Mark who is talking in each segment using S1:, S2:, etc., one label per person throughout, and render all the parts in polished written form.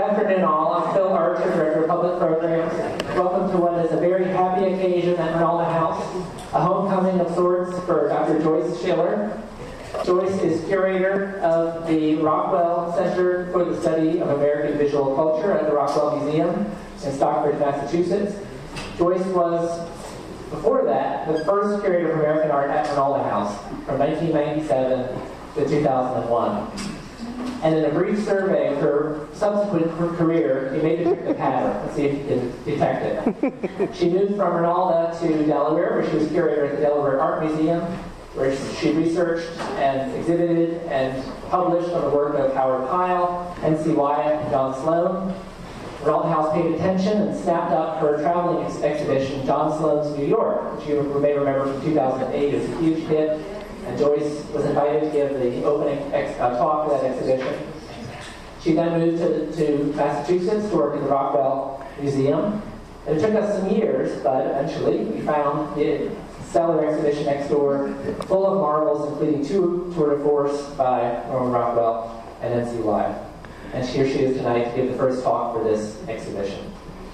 S1: afternoon all. I'm Phil Archer, Director of Public Programs. Welcome to what is a very happy occasion at Reynolda House, a homecoming of sorts for Dr. Joyce Schiller. Joyce is curator of the Rockwell Center for the Study of American Visual Culture at the Rockwell Museum in Stockbridge, Massachusetts. Joyce was, before that, the first curator of American art at Reynolda House from 1997 to 2001. And in a brief survey of her subsequent career, you may detect a pattern. Let's see if you can detect it. She moved from Reynolda to Delaware, where she was curator at the Delaware Art Museum, where she researched and exhibited and published on the work of Howard Pyle, N.C. Wyeth, and John Sloan. Reynolda House paid attention and snapped up her traveling exhibition, John Sloan's New York, which you may remember from 2008 as a huge hit. And Joyce was invited to give the opening talk for that exhibition. She then moved to Massachusetts to work in the Rockwell Museum. And it took us some years, but eventually we found the stellar exhibition next door, full of marvels, including 2 tour de force by Norman Rockwell and N.C. Wyeth. And here she is tonight to give the first talk for this exhibition.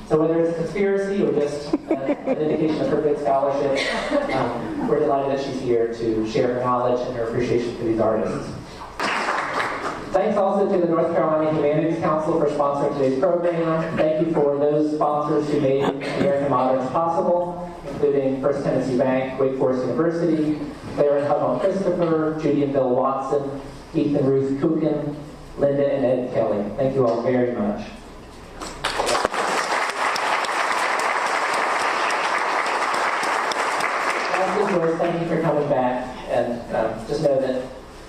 S1: So whether it's a conspiracy or just an indication of her good scholarship, we're delighted that she's here to share her knowledge and her appreciation for these artists. Thanks also to the North Carolina Humanities Council for sponsoring today's program. Thank you for those sponsors who made American Moderns possible, including First Tennessee Bank, Wake Forest University, Claire and Hopalong Christopher, Judy and Bill Watson, Keith and Ruth Kukin, Linda and Ed Kelly. Thank you all very much. Thank you for coming back, and just know that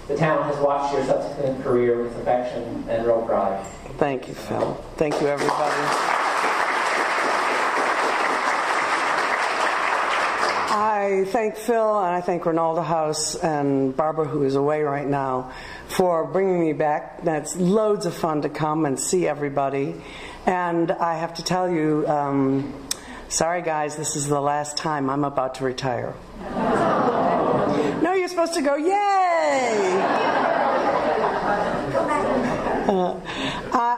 S1: the town has watched your subsequent career with affection and real pride.
S2: Thank you, Phil. Thank you, everybody. I thank Phil, and I thank Reynolda House and Barbara, who is away right now, for bringing me back. That's loads of fun to come and see everybody. And I have to tell you, sorry guys, this is the last time. I'm about to retire. No, you're supposed to go, yay!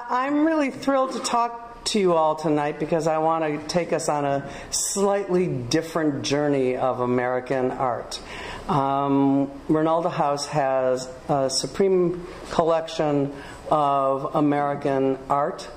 S2: I'm really thrilled to talk to you all tonight because I want to take us on a slightly different journey of American art. Reynolda House has a supreme collection of American art,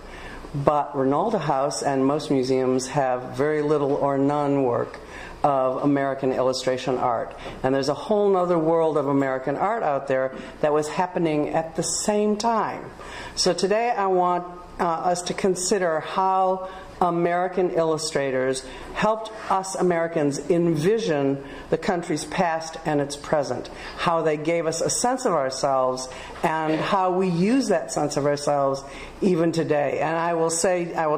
S2: but Reynolda House and most museums have very little or none work of American illustration art. And there's a whole other world of American art out there that was happening at the same time. So today I want us to consider how American illustrators helped us Americans envision the country's past and its present, how they gave us a sense of ourselves and how we use that sense of ourselves even today. And I will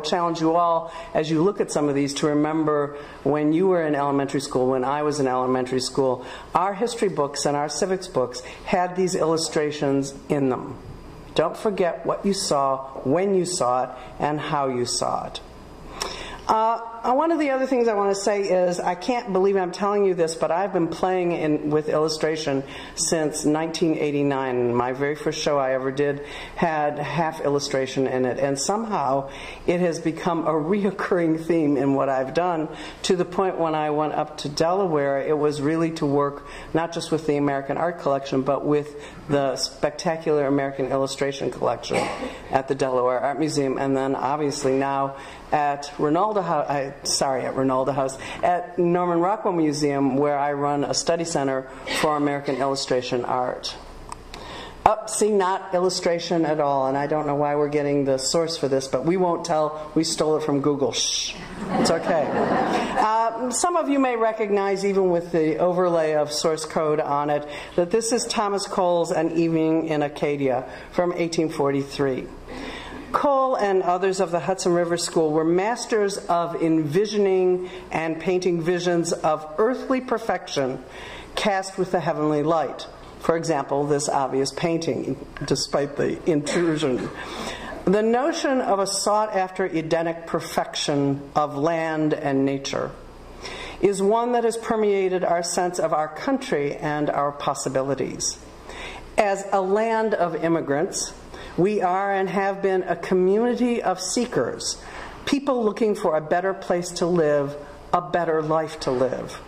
S2: challenge you all as you look at some of these to remember when you were in elementary school, when I was in elementary school, our history books and our civics books had these illustrations in them. Don't forget what you saw, when you saw it, and how you saw it. One of the other things I want to say is, I can't believe I'm telling you this, but I've been playing with illustration since 1989. My very first show I ever did had half illustration in it, and somehow it has become a reoccurring theme in what I've done, to the point when I went up to Delaware, it was really to work not just with the American Art Collection, but with the spectacular American Illustration Collection at the Delaware Art Museum, and then obviously now at Reynolda House, at Norman Rockwell Museum, where I run a study center for American illustration art. See, not illustration at all, and I don't know why we're getting the source for this, but we won't tell we stole it from Google. Shh, it's okay. Some of you may recognize, even with the overlay of source code on it, that this is Thomas Cole's An Evening in Acadia from 1843. Cole and others of the Hudson River School were masters of envisioning and painting visions of earthly perfection cast with the heavenly light. For example, this obvious painting, despite the intrusion. The notion of a sought-after Edenic perfection of land and nature is one that has permeated our sense of our country and our possibilities. As a land of immigrants, We are and have been a community of seekers, people looking for a better place to live, a better life to live.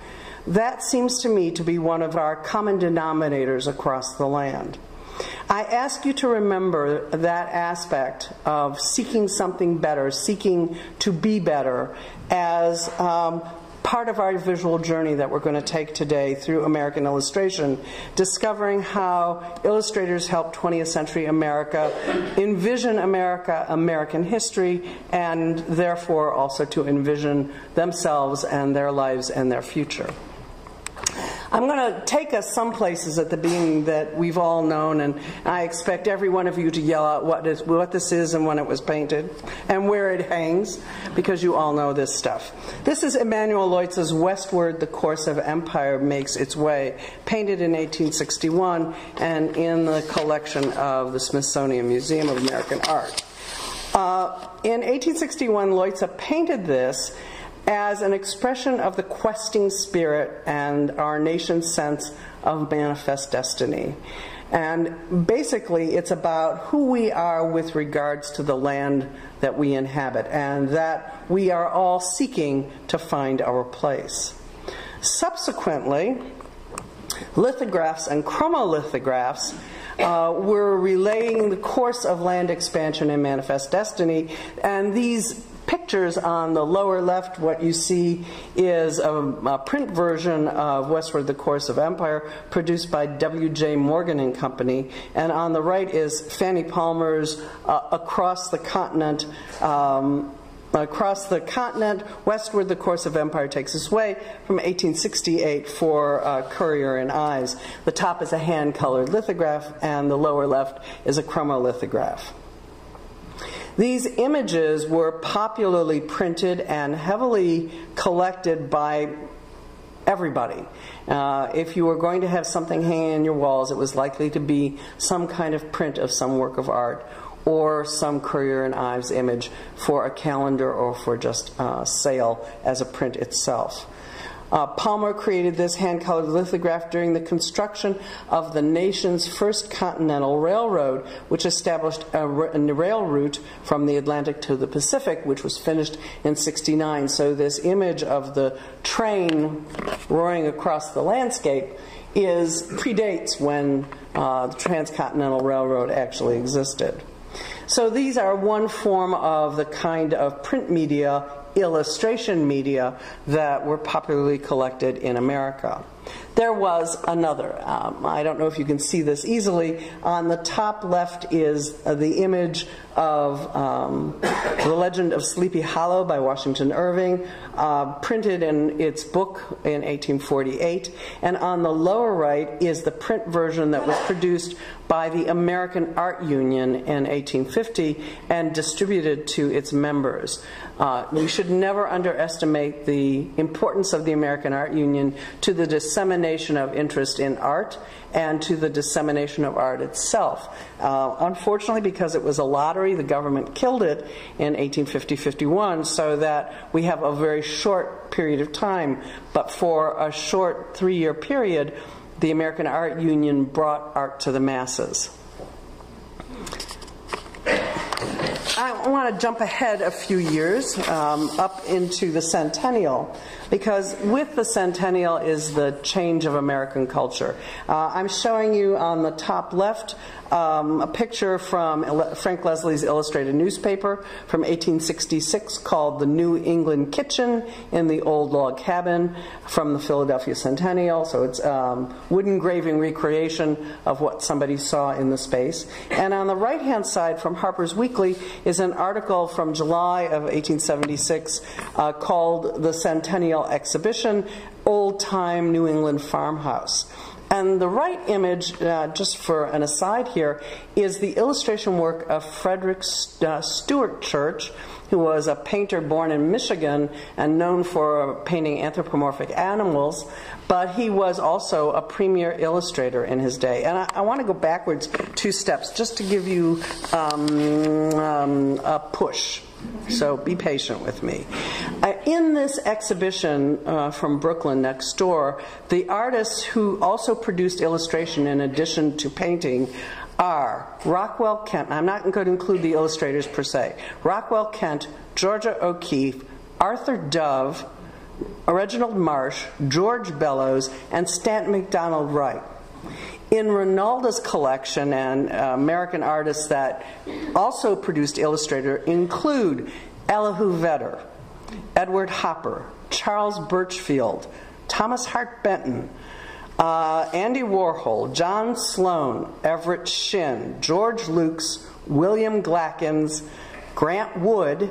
S2: That seems to me to be one of our common denominators across the land. I ask you to remember that aspect of seeking something better, seeking to be better, as part of our visual journey that we're going to take today through American illustration, discovering how illustrators helped 20th century America envision America, American history, and therefore also to envision themselves and their lives and their future. I'm going to take us some places at the beginning that we've all known, and I expect every one of you to yell out what this is and when it was painted and where it hangs, because you all know this stuff. This is Emanuel Lewitz's Westward, the Course of Empire Makes Its Way, painted in 1861 and in the collection of the Smithsonian Museum of American Art. In 1861, Leutze painted this as an expression of the questing spirit and our nation's sense of manifest destiny. And basically, it's about who we are with regards to the land that we inhabit, and that we are all seeking to find our place. Subsequently, lithographs and chromolithographs were relaying the course of land expansion and manifest destiny, and these pictures on the lower left, what you see is a print version of Westward, the Course of Empire, produced by W.J. Morgan and Company, and on the right is Fanny Palmer's Across the Continent, Westward, the Course of Empire Takes Its Way, from 1868 for Currier and Ives. The top is a hand-colored lithograph, and the lower left is a chromolithograph. These images were popularly printed and heavily collected by everybody. If you were going to have something hanging on your walls, it was likely to be some kind of print of some work of art or some Currier and Ives image for a calendar or for just sale as a print itself. Palmer created this hand-colored lithograph during the construction of the nation's first continental railroad, which established a rail route from the Atlantic to the Pacific, which was finished in '69. So this image of the train roaring across the landscape predates when the Transcontinental Railroad actually existed. So these are one form of the kind of print media, illustration media, that were popularly collected in America. There was another. I don't know if you can see this easily. On the top left is the image of The Legend of Sleepy Hollow by Washington Irving, printed in its book in 1848. And on the lower right is the print version that was produced by the American Art Union in 1850 and distributed to its members. We should never underestimate the importance of the American Art Union to the dissemination of interest in art and to the dissemination of art itself. Unfortunately, because it was a lottery, the government killed it in 1850-51, so that we have a very short period of time. But for a short 3-year period, the American Art Union brought art to the masses. I want to jump ahead a few years up into the centennial, because with the centennial is the change of American culture. I'm showing you on the top left a picture from Frank Leslie's illustrated newspaper from 1866 called The New England Kitchen in the Old Log Cabin from the Philadelphia Centennial. So it's wood engraving recreation of what somebody saw in the space. And on the right-hand side from Harper's Weekly is an article from July of 1876 called The Centennial Exhibition, Old Time New England Farmhouse. And the right image, just for an aside here, is the illustration work of Frederick Stewart Church, who was a painter born in Michigan and known for painting anthropomorphic animals, but he was also a premier illustrator in his day. And I want to go backwards 2 steps just to give you a push. So be patient with me. In this exhibition from Brooklyn next door, the artists who also produced illustration in addition to painting are Rockwell Kent, I'm not going to include the illustrators per se, Rockwell Kent, Georgia O'Keeffe, Arthur Dove, Reginald Marsh, George Bellows, and Stanton McDonald Wright. In Reynolda's collection, and American artists that also produced Illustrator include Elihu Vedder, Edward Hopper, Charles Birchfield, Thomas Hart Benton, Andy Warhol, John Sloan, Everett Shinn, George Lukes, William Glackens, Grant Wood,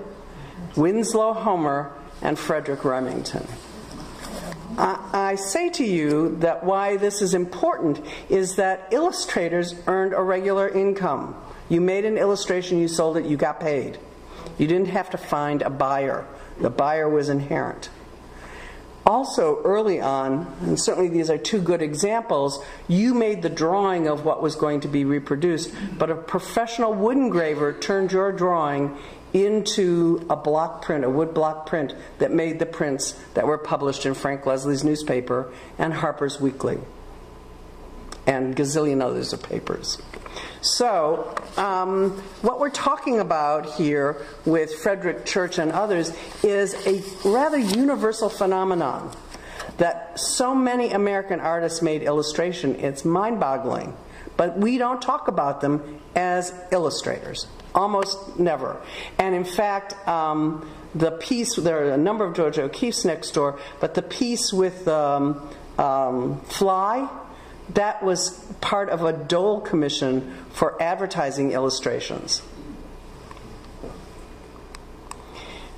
S2: Winslow Homer, and Frederick Remington. I say to you that why this is important is that illustrators earned a regular income. You made an illustration, you sold it, you got paid. You didn't have to find a buyer. The buyer was inherent. Also, early on, and certainly these are two good examples, you made the drawing of what was going to be reproduced, but a professional wood engraver turned your drawing into a block print, a wood block print, that made the prints that were published in Frank Leslie's newspaper and Harper's Weekly, and gazillion others of papers. So, what we're talking about here with Frederick Church and others is a rather universal phenomenon that so many American artists made illustration, it's mind-boggling. But we don't talk about them as illustrators. Almost never. And in fact, the piece, there are a number of Georgia O'Keeffe's next door, but the piece with Fly, that was part of a Dole commission for advertising illustrations.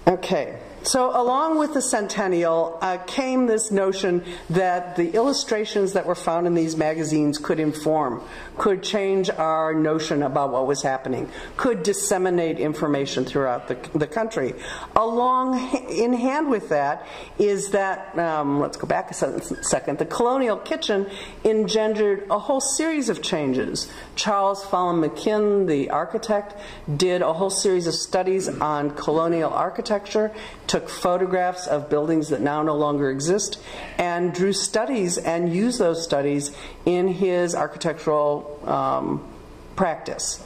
S2: Okay, so along with the centennial came this notion that the illustrations that were found in these magazines could inform, could change our notion about what was happening, could disseminate information throughout the country. Along in hand with that is that, let's go back a second, the colonial kitchen engendered a whole series of changes. Charles Fallon McKinn, the architect, did a whole series of studies on colonial architecture, took photographs of buildings that now no longer exist, and drew studies and used those studies in his architectural practice.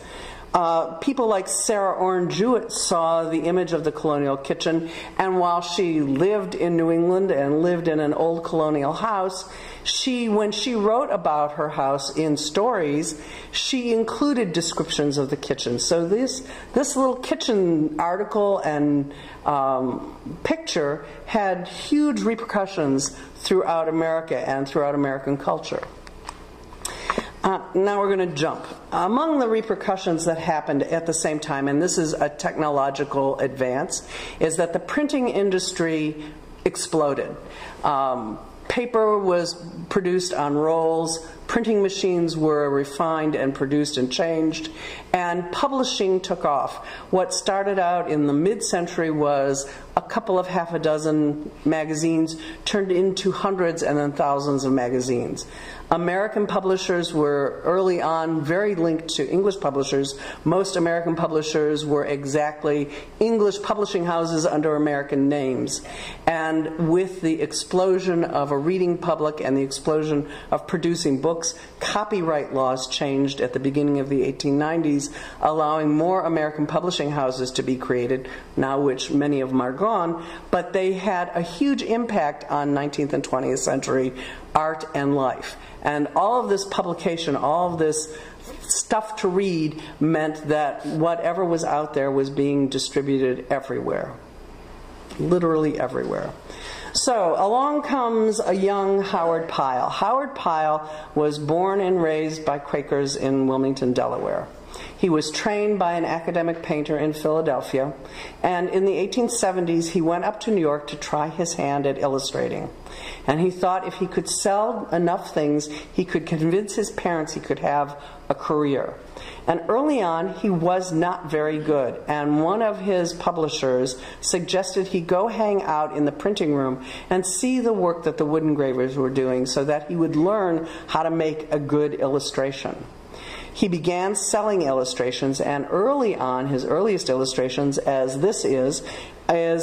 S2: People like Sarah Orne Jewett saw the image of the colonial kitchen, and while she lived in New England and lived in an old colonial house, when she wrote about her house in stories, she included descriptions of the kitchen. So this little kitchen article and picture had huge repercussions throughout America and throughout American culture. Now we're going to jump. Among the repercussions that happened at the same time, and this is a technological advance, is that the printing industry exploded. Paper was produced on rolls, printing machines were refined and produced and changed, and publishing took off. What started out in the mid-century was a couple of half a dozen magazines turned into hundreds and then thousands of magazines. American publishers were early on very linked to English publishers. Most American publishers were exactly English publishing houses under American names. And with the explosion of a reading public and the explosion of producing books, copyright laws changed at the beginning of the 1890s, allowing more American publishing houses to be created, now which many of them are gone, but they had a huge impact on 19th and 20th century art and life. And all of this publication, all of this stuff to read meant that whatever was out there was being distributed everywhere. Literally everywhere. So along comes a young Howard Pyle. Howard Pyle was born and raised by Quakers in Wilmington, Delaware. He was trained by an academic painter in Philadelphia, and in the 1870s he went up to New York to try his hand at illustrating. And he thought if he could sell enough things, he could convince his parents he could have a career. And early on, he was not very good, and one of his publishers suggested he go hang out in the printing room and see the work that the wood engravers were doing so that he would learn how to make a good illustration. He began selling illustrations, and early on, his earliest illustrations, as this is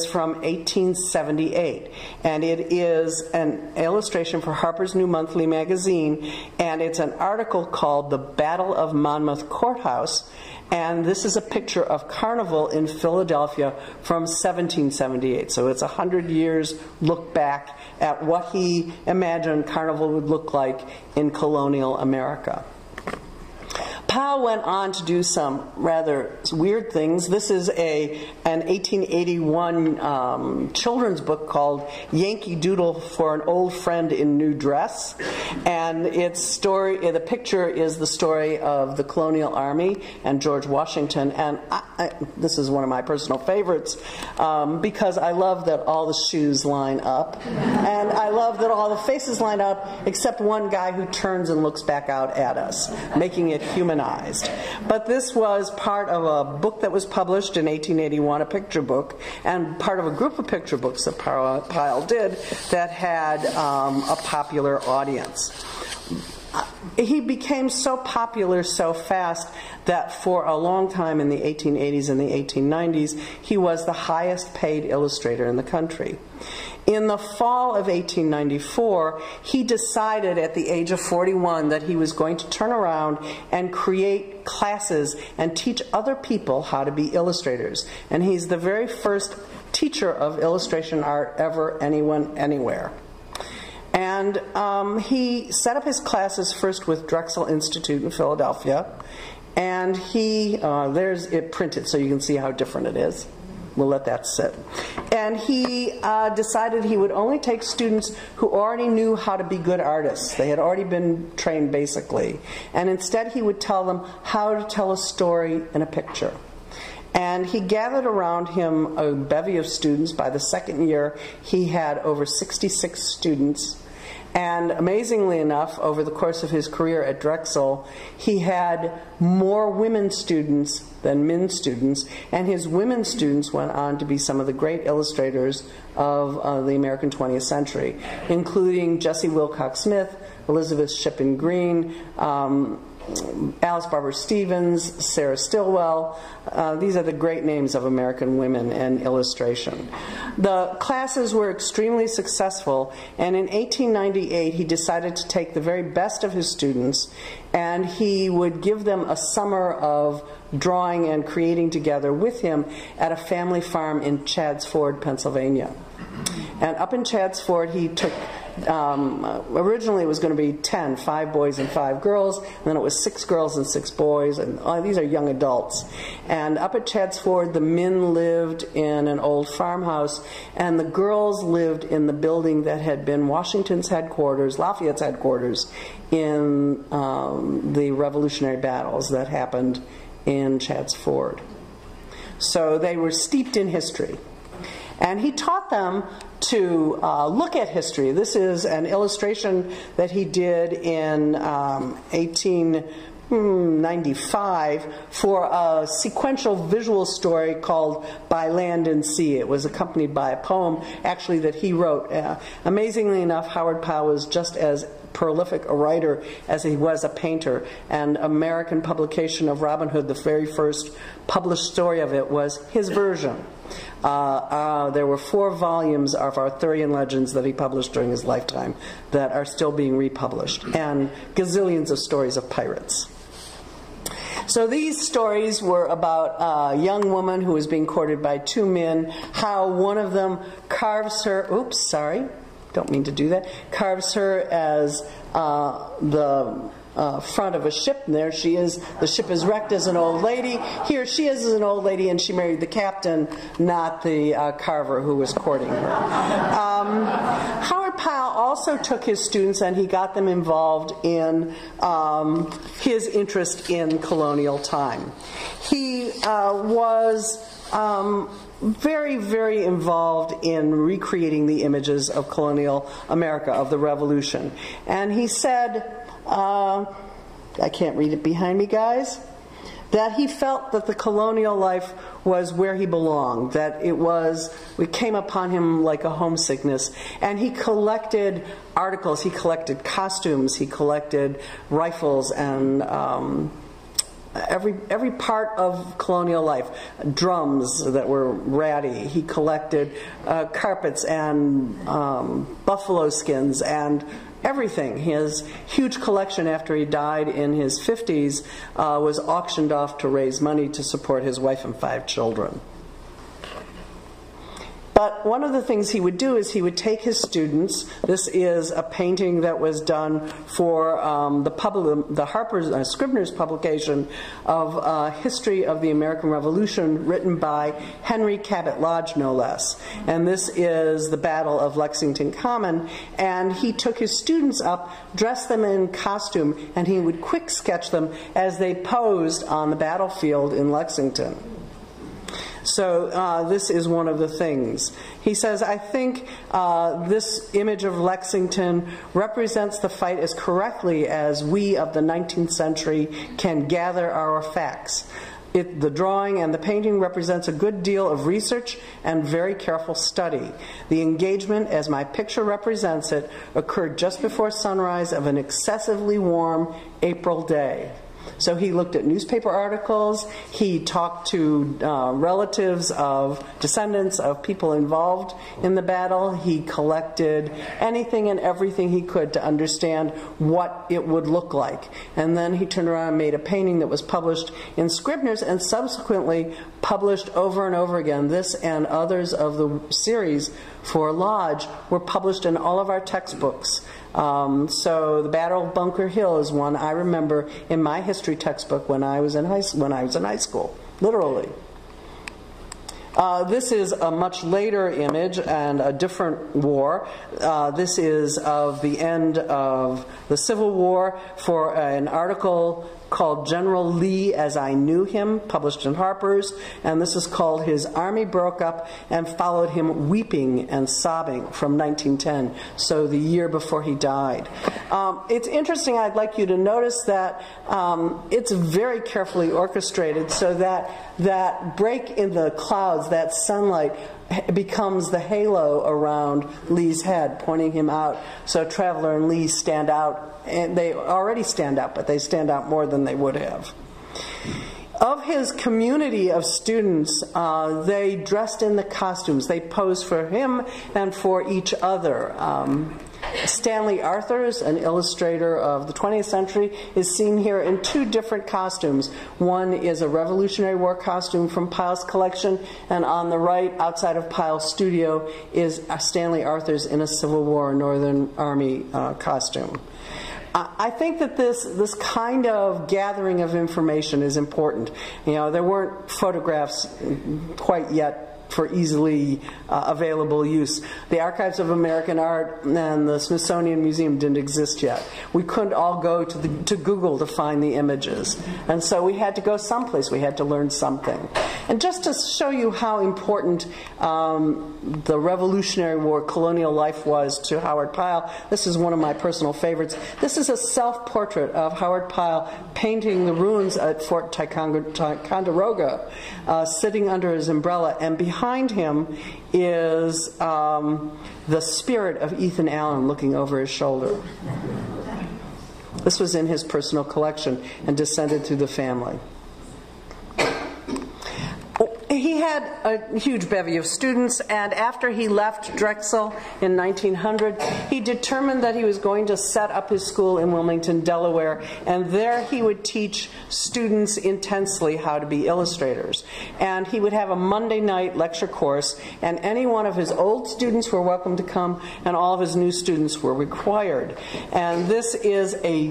S2: from 1878, and it is an illustration for Harper's New Monthly magazine, and it's an article called "The Battle of Monmouth Courthouse," and this is a picture of Carnival in Philadelphia from 1778. So it's 100 years look back at what he imagined Carnival would look like in colonial America. Pyle went on to do some rather weird things. This is an 1881 children's book called Yankee Doodle for an Old Friend in New Dress. And the picture is the story of the Colonial Army and George Washington. And this is one of my personal favorites because I love that all the shoes line up. And I love that all the faces line up except one guy who turns and looks back out at us, making it humanized. But this was part of a book that was published in 1881, a picture book, and part of a group of picture books that Pyle did that had a popular audience. He became so popular so fast that for a long time in the 1880s and the 1890s, he was the highest paid illustrator in the country. In the fall of 1894, he decided at the age of 41 that he was going to turn around and create classes and teach other people how to be illustrators. And he's the very first teacher of illustration art ever, anyone, anywhere. And he set up his classes first with Drexel Institute in Philadelphia. And there's it printed so you can see how different it is. We'll let that sit. And he decided he would only take students who already knew how to be good artists. They had already been trained basically. And instead he would tell them how to tell a story in a picture. And he gathered around him a bevy of students. By the second year, he had over 66 students. And amazingly enough, over the course of his career at Drexel, he had more women students than men students, and his women students went on to be some of the great illustrators of the American 20th century, including Jessie Wilcox Smith, Elizabeth Shippen Green, Alice Barber Stevens, Sarah Stilwell. These are the great names of American women in illustration. The classes were extremely successful, and in 1898 he decided to take the very best of his students, and he would give them a summer of drawing and creating together with him at a family farm in Chadds Ford, Pennsylvania. And up in Chadds Ford he took originally it was going to be 10, 5 boys and 5 girls, and then it was 6 girls and 6 boys, and these are young adults. And up at Chadds Ford, the men lived in an old farmhouse, and the girls lived in the building that had been Washington's headquarters, Lafayette's headquarters, in the Revolutionary battles that happened in Chadds Ford. So they were steeped in history. And he taught them to look at history. This is an illustration that he did in 1895 for a sequential visual story called By Land and Sea. It was accompanied by a poem, actually, that he wrote. Amazingly enough, Howard Pyle was just as prolific a writer as he was a painter, and American publication of Robin Hood, the very first published story of it, was his version. There were 4 volumes of Arthurian Legends that he published during his lifetime that are still being republished, and gazillions of stories of pirates. So these stories were about a young woman who was being courted by 2 men, how one of them carves her, don't mean to do that, carves her as the front of a ship, and there she is. The ship is wrecked as an old lady. Here she is as an old lady, and she married the captain, not the carver who was courting her. Howard Pyle also took his students and he got them involved in his interest in colonial time. He was very, very involved in recreating the images of colonial America, of the Revolution. And he said, I can't read it behind me, guys, that he felt that the colonial life was where he belonged, that it came upon him like a homesickness. And he collected articles, he collected costumes, he collected rifles and every part of colonial life. Drums that were ratty. He collected carpets and buffalo skins and everything. His huge collection after he died in his 50s was auctioned off to raise money to support his wife and 5 children. But one of the things he would do is he would take his students. This is a painting that was done for the Scribner's publication of History of the American Revolution, written by Henry Cabot Lodge, no less. And this is the Battle of Lexington Common. And he took his students up, dressed them in costume, and he would quick sketch them as they posed on the battlefield in Lexington. So this is one of the things. He says, I think this image of Lexington represents the fight as correctly as we of the 19th century can gather our facts. The drawing and the painting represents a good deal of research and very careful study. The engagement, as my picture represents it, occurred just before sunrise of an excessively warm April day. So he looked at newspaper articles, he talked to relatives of descendants of people involved in the battle, he collected anything and everything he could to understand what it would look like. And then he turned around and made a painting that was published in Scribner's and subsequently published over and over again. This and others of the series for Lodge were published in all of our textbooks. So the Battle of Bunker Hill is one I remember in my history textbook when I was in high school, literally. This is a much later image and a different war. This is of the end of the Civil War for an article called General Lee as I Knew Him, published in Harper's, and this is called His Army Broke Up and Followed Him Weeping and Sobbing from 1910, so the year before he died. It's interesting, I'd like you to notice that it's very carefully orchestrated so that that break in the clouds, that sunlight, becomes the halo around Lee's head, pointing him out. So Traveler and Lee stand out, and they already stand out, but they stand out more than they would have. Of his community of students, they dressed in the costumes. They posed for him and for each other. Stanley Arthur, an illustrator of the 20th century, is seen here in 2 different costumes. One is a Revolutionary War costume from Pyle's collection, and on the right, outside of Pyle's studio, is Stanley Arthur's in a Civil War Northern Army costume. I think that this kind of gathering of information is important. You know, there weren't photographs quite yet for easily available use. The Archives of American Art and the Smithsonian Museum didn't exist yet. We couldn't all go to Google to find the images. And so we had to go someplace. We had to learn something. And just to show you how important the Revolutionary War colonial life was to Howard Pyle, this is one of my personal favorites. This is a self-portrait of Howard Pyle painting the ruins at Fort Ticonderoga, sitting under his umbrella, and behind him is the spirit of Ethan Allen looking over his shoulder. This was in his personal collection and descended through the family. He had a huge bevy of students, and after he left Drexel in 1900, he determined that he was going to set up his school in Wilmington, Delaware, and there he would teach students intensely how to be illustrators. And he would have a Monday night lecture course, and any one of his old students were welcome to come, and all of his new students were required. And this is a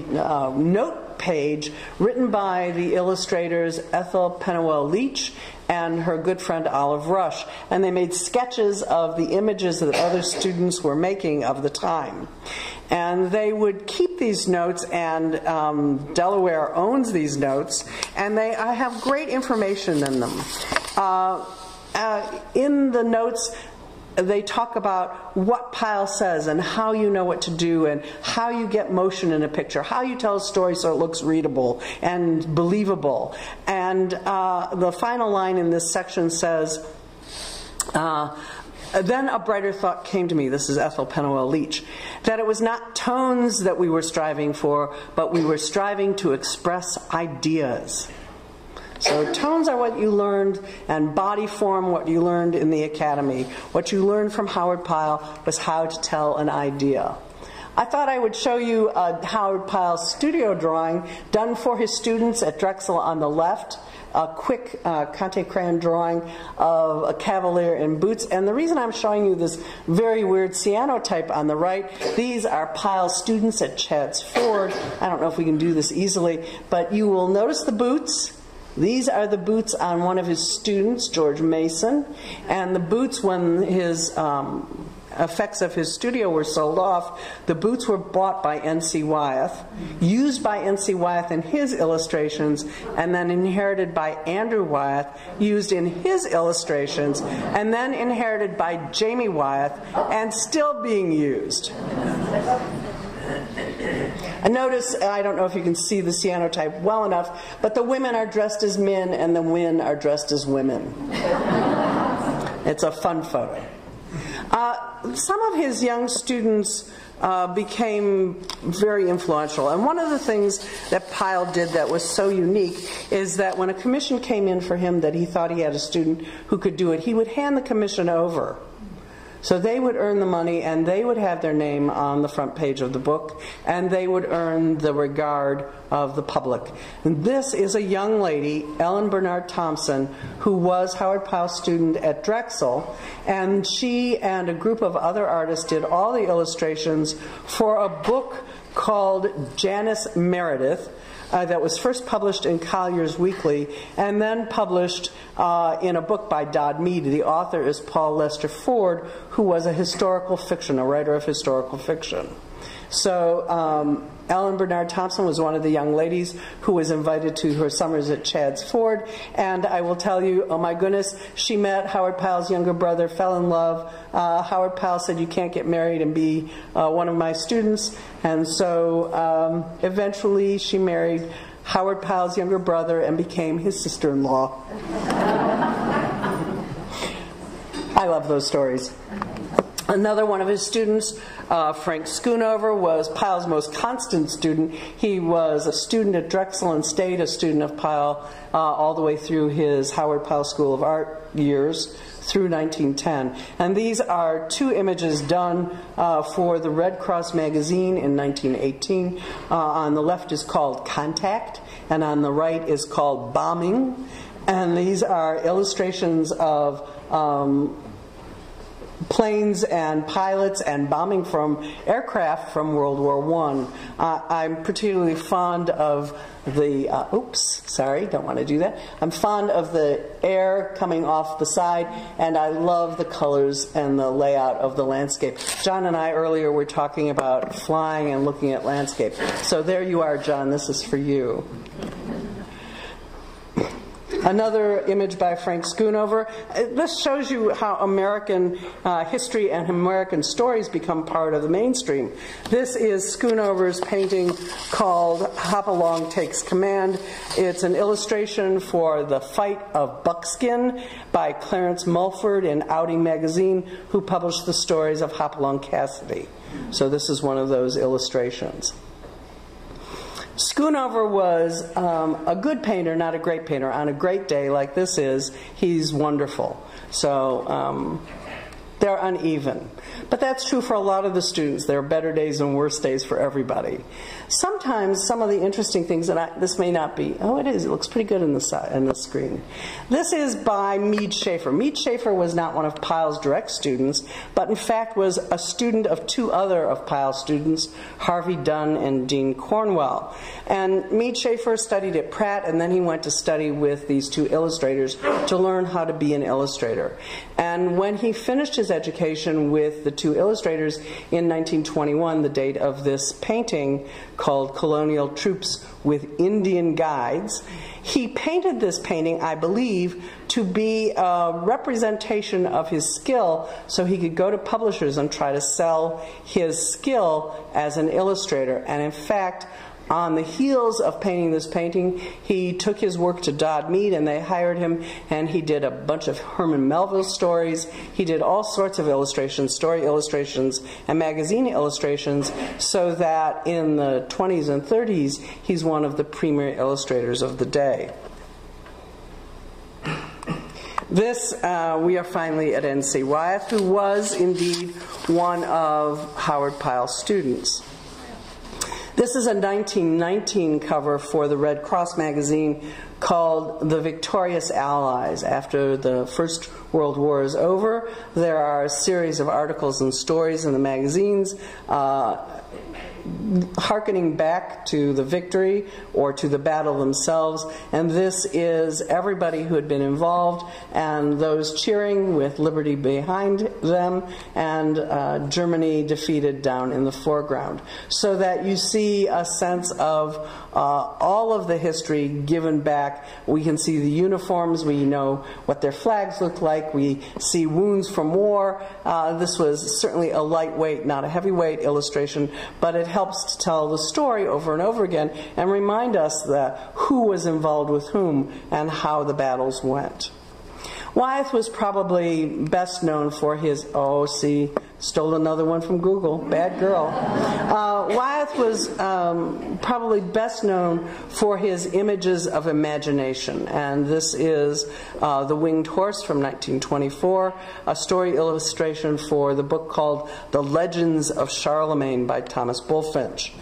S2: note page written by the illustrators Ethel Pennywell Leach and her good friend Olive Rush, and they made sketches of the images that other students were making of the time. And they would keep these notes, and Delaware owns these notes, and they have great information in them. In the notes, they talk about what Pyle says and how you know what to do and how you get motion in a picture, how you tell a story so it looks readable and believable. And the final line in this section says, then a brighter thought came to me, this is Ethel Pennywell Leach, that it was not tones that we were striving for, but we were striving to express ideas. So tones are what you learned, and body form what you learned in the academy. What you learned from Howard Pyle was how to tell an idea. I thought I would show you Howard Pyle's studio drawing done for his students at Drexel on the left. A quick Conte crayon drawing of a cavalier in boots. And the reason I'm showing you this very weird cyanotype on the right, these are Pyle's students at Chadds Ford. I don't know if we can do this easily, but you will notice the boots. These are the boots on one of his students, George Mason. And the boots, when his effects of his studio were sold off, the boots were bought by N.C. Wyeth, used by N.C. Wyeth in his illustrations, and then inherited by Andrew Wyeth, used in his illustrations, and then inherited by Jamie Wyeth, and still being used. And notice, I don't know if you can see the cyanotype well enough, but the women are dressed as men and the men are dressed as women. It's a fun photo. Some of his young students became very influential. And one of the things that Pyle did that was so unique is that when a commission came in for him that he thought he had a student who could do it, he would hand the commission over. So they would earn the money, and they would have their name on the front page of the book, and they would earn the regard of the public. And this is a young lady, Ellen Bernard Thompson, who was Howard Pyle's student at Drexel, and she and a group of other artists did all the illustrations for a book called Janice Meredith, that was first published in Collier's Weekly and then published in a book by Dodd Mead. The author is Paul Lester Ford, who was a historical fiction, a writer of historical fiction. So Ellen Bernard Thompson was one of the young ladies who was invited to her summers at Chadds Ford, and I will tell you, oh my goodness, she met Howard Pyle's younger brother, fell in love. Howard Pyle said, "You can't get married and be one of my students," and so eventually she married Howard Pyle's younger brother and became his sister-in-law. I love those stories. Another one of his students, Frank Schoonover, was Pyle's most constant student. He was a student at Drexel and stayed a student of Pyle all the way through his Howard Pyle School of Art years through 1910. And these are two images done for the Red Cross magazine in 1918. On the left is called Contact, and on the right is called Bombing. And these are illustrations of planes and pilots and bombing from aircraft from World War I. I'm particularly fond of the, oops, sorry, don't want to do that. I'm fond of the air coming off the side, and I love the colors and the layout of the landscape. John and I earlier were talking about flying and looking at landscape. So there you are, John, this is for you. Another image by Frank Schoonover. This shows you how American history and American stories become part of the mainstream. This is Schoonover's painting called Hopalong Takes Command. It's an illustration for The Fight of Buckskin by Clarence Mulford in Outing magazine, who published the stories of Hopalong Cassidy. So this is one of those illustrations. Schoonover was a good painter, not a great painter. On a great day like this is, he's wonderful. So they're uneven. But that's true for a lot of the students. There are better days and worse days for everybody. Sometimes some of the interesting things that this may not be. Oh, it is. It looks pretty good in the screen. This is by Mead Schaefer. Mead Schaefer was not one of Pyle's direct students, but in fact was a student of two other of Pyle's students, Harvey Dunn and Dean Cornwell. And Mead Schaefer studied at Pratt, and then he went to study with these two illustrators to learn how to be an illustrator. And when he finished his education with the two illustrators in 1921, the date of this painting called Colonial Troops with Indian Guides, he painted this painting, I believe, to be a representation of his skill so he could go to publishers and try to sell his skill as an illustrator. And in fact, on the heels of painting this painting, he took his work to Dodd Mead, and they hired him, and he did a bunch of Herman Melville stories. He did all sorts of illustrations, story illustrations, and magazine illustrations, so that in the 20s and 30s, he's one of the premier illustrators of the day. This, we are finally at N.C. Wyeth, who was indeed one of Howard Pyle's students. This is a 1919 cover for the Red Cross magazine called The Victorious Allies. After the First World War is over, there are a series of articles and stories in the magazines hearkening back to the victory or to the battle themselves, and this is everybody who had been involved and those cheering with liberty behind them, and Germany defeated down in the foreground, so that you see a sense of all of the history given back. We can see the uniforms, we know what their flags look like, we see wounds from war. This was certainly a lightweight, not a heavyweight illustration, but it helps to tell the story over and over again and remind us that who was involved with whom and how the battles went. Wyeth was probably best known for his, stole another one from Google, bad girl. Wyeth was probably best known for his images of imagination, and this is The Winged Horse from 1924, a story illustration for the book called The Legends of Charlemagne by Thomas Bulfinch.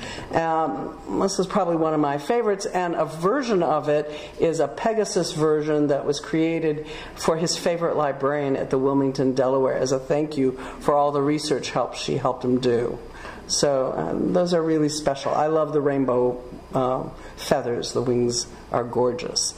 S2: This is probably one of my favorites, and a version of it is a Pegasus version that was created for his favorite librarian at the Wilmington, Delaware, as a thank you for all the research help she helped him do. So those are really special. I love the rainbow feathers. The wings are gorgeous.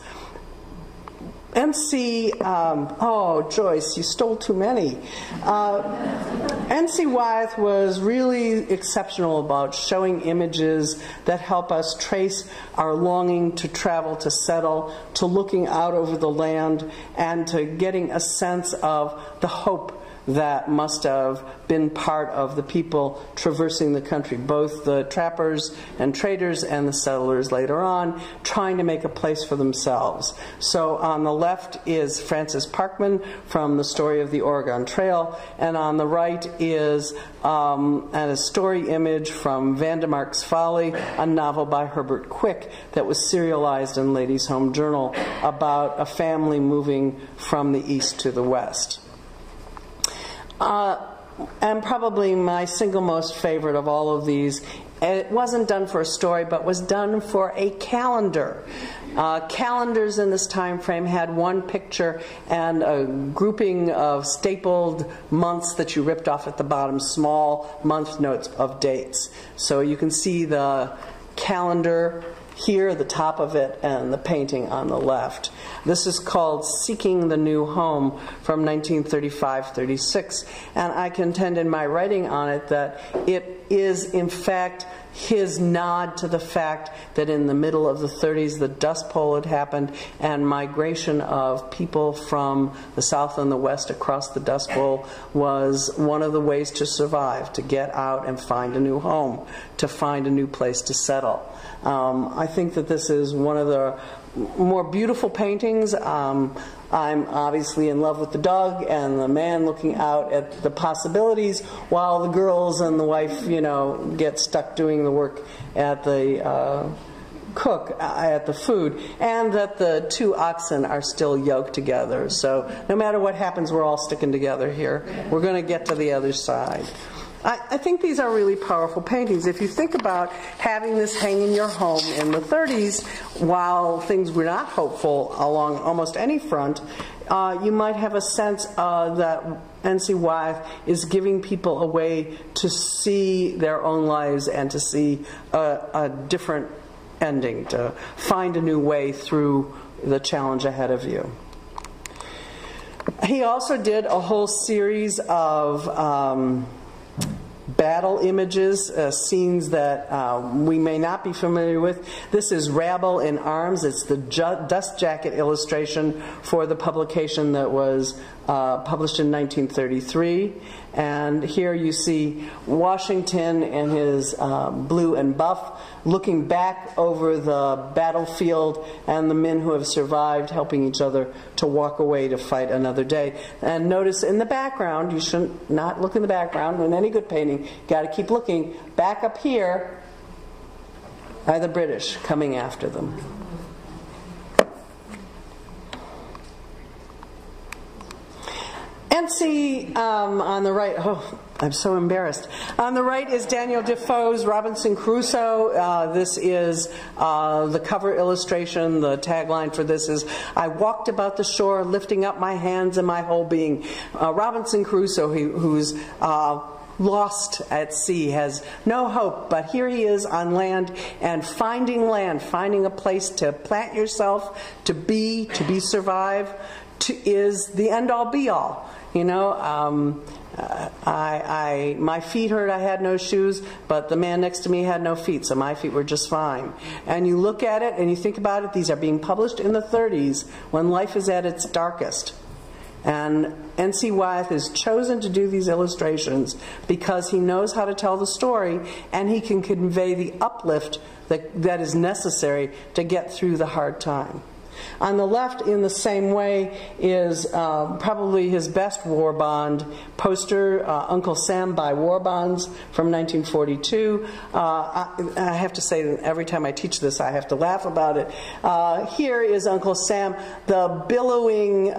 S2: N.C. Joyce, you stole too many. N.C. Wyeth was really exceptional about showing images that help us trace our longing to travel, to settle, to looking out over the land, and to getting a sense of the hope that must have been part of the people traversing the country, both the trappers and traders and the settlers later on, trying to make a place for themselves. So on the left is Francis Parkman from The Story of the Oregon Trail, and on the right is a story image from Vandermark's Folly, a novel by Herbert Quick that was serialized in Ladies' Home Journal about a family moving from the east to the west. And probably my single most favorite of all of these, it wasn't done for a story, but was done for a calendar. Calendars in this time frame had one picture and a grouping of stapled months that you ripped off at the bottom, small month notes of dates. So you can see the calendar here, the top of it, and the painting on the left. This is called Seeking the New Home from 1935-36, and I contend in my writing on it that it is in fact his nod to the fact that in the middle of the 30s the Dust Bowl had happened, and migration of people from the South and the West across the Dust Bowl was one of the ways to survive, to get out and find a new home, to find a new place to settle. I think that this is one of the more beautiful paintings. I'm obviously in love with the dog and the man looking out at the possibilities while the girls and the wife, get stuck doing the work at the cook at the food, and that the two oxen are still yoked together. So no matter what happens, we're all sticking together here. We're going to get to the other side. I think these are really powerful paintings. If you think about having this hang in your home in the 30s, while things were not hopeful along almost any front, you might have a sense that N.C. Wyeth is giving people a way to see their own lives and to see a different ending, to find a new way through the challenge ahead of you. He also did a whole series of battle images, scenes that we may not be familiar with. This is Rabble in Arms. It's the dust jacket illustration for the publication that was published in 1933. And here you see Washington in his blue and buff looking back over the battlefield and the men who have survived helping each other to walk away to fight another day. And notice in the background, you shouldn't not look in the background in any good painting. Got to keep looking. Back up here are the British coming after them. NC on the right, oh, I'm so embarrassed. On the right is Daniel Defoe's Robinson Crusoe. This is the cover illustration. The tagline for this is, "I walked about the shore, lifting up my hands and my whole being." Robinson Crusoe, who's lost at sea, has no hope, but here he is on land, and finding a place to plant yourself, to survive, is the end-all be-all. You know, my feet hurt, I had no shoes, but the man next to me had no feet, so my feet were just fine. And you look at it and you think about it, these are being published in the 30s when life is at its darkest. And N.C. Wyeth has chosen to do these illustrations because he knows how to tell the story, and he can convey the uplift that is necessary to get through the hard time. On the left, in the same way, is probably his best war bond poster, Uncle Sam by War Bonds from 1942. I have to say that every time I teach this, I have to laugh about it. Here is Uncle Sam, the billowing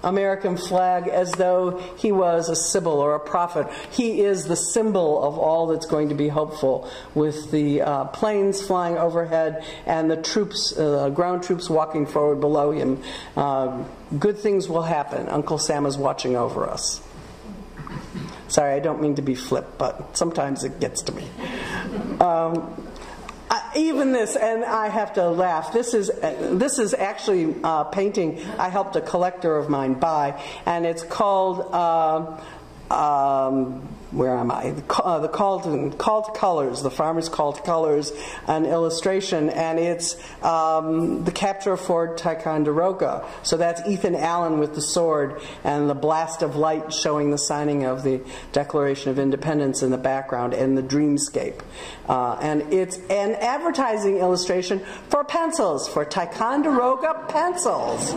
S2: American flag, as though he was a sibyl or a prophet. He is the symbol of all that's going to be hopeful, with the planes flying overhead and the troops, ground troops walking forward below him. Good things will happen. Uncle Sam is watching over us. Sorry, I don't mean to be flip, but sometimes it gets to me. Even this, and I have to laugh, this is actually a painting I helped a collector of mine buy, and it's called where am I? The Call to Colors, the Farmer's Call to Colors, an illustration, and it's the capture of Fort Ticonderoga. So that's Ethan Allen with the sword and the blast of light showing the signing of the Declaration of Independence in the background and the dreamscape. And it's an advertising illustration for pencils, for Ticonderoga pencils.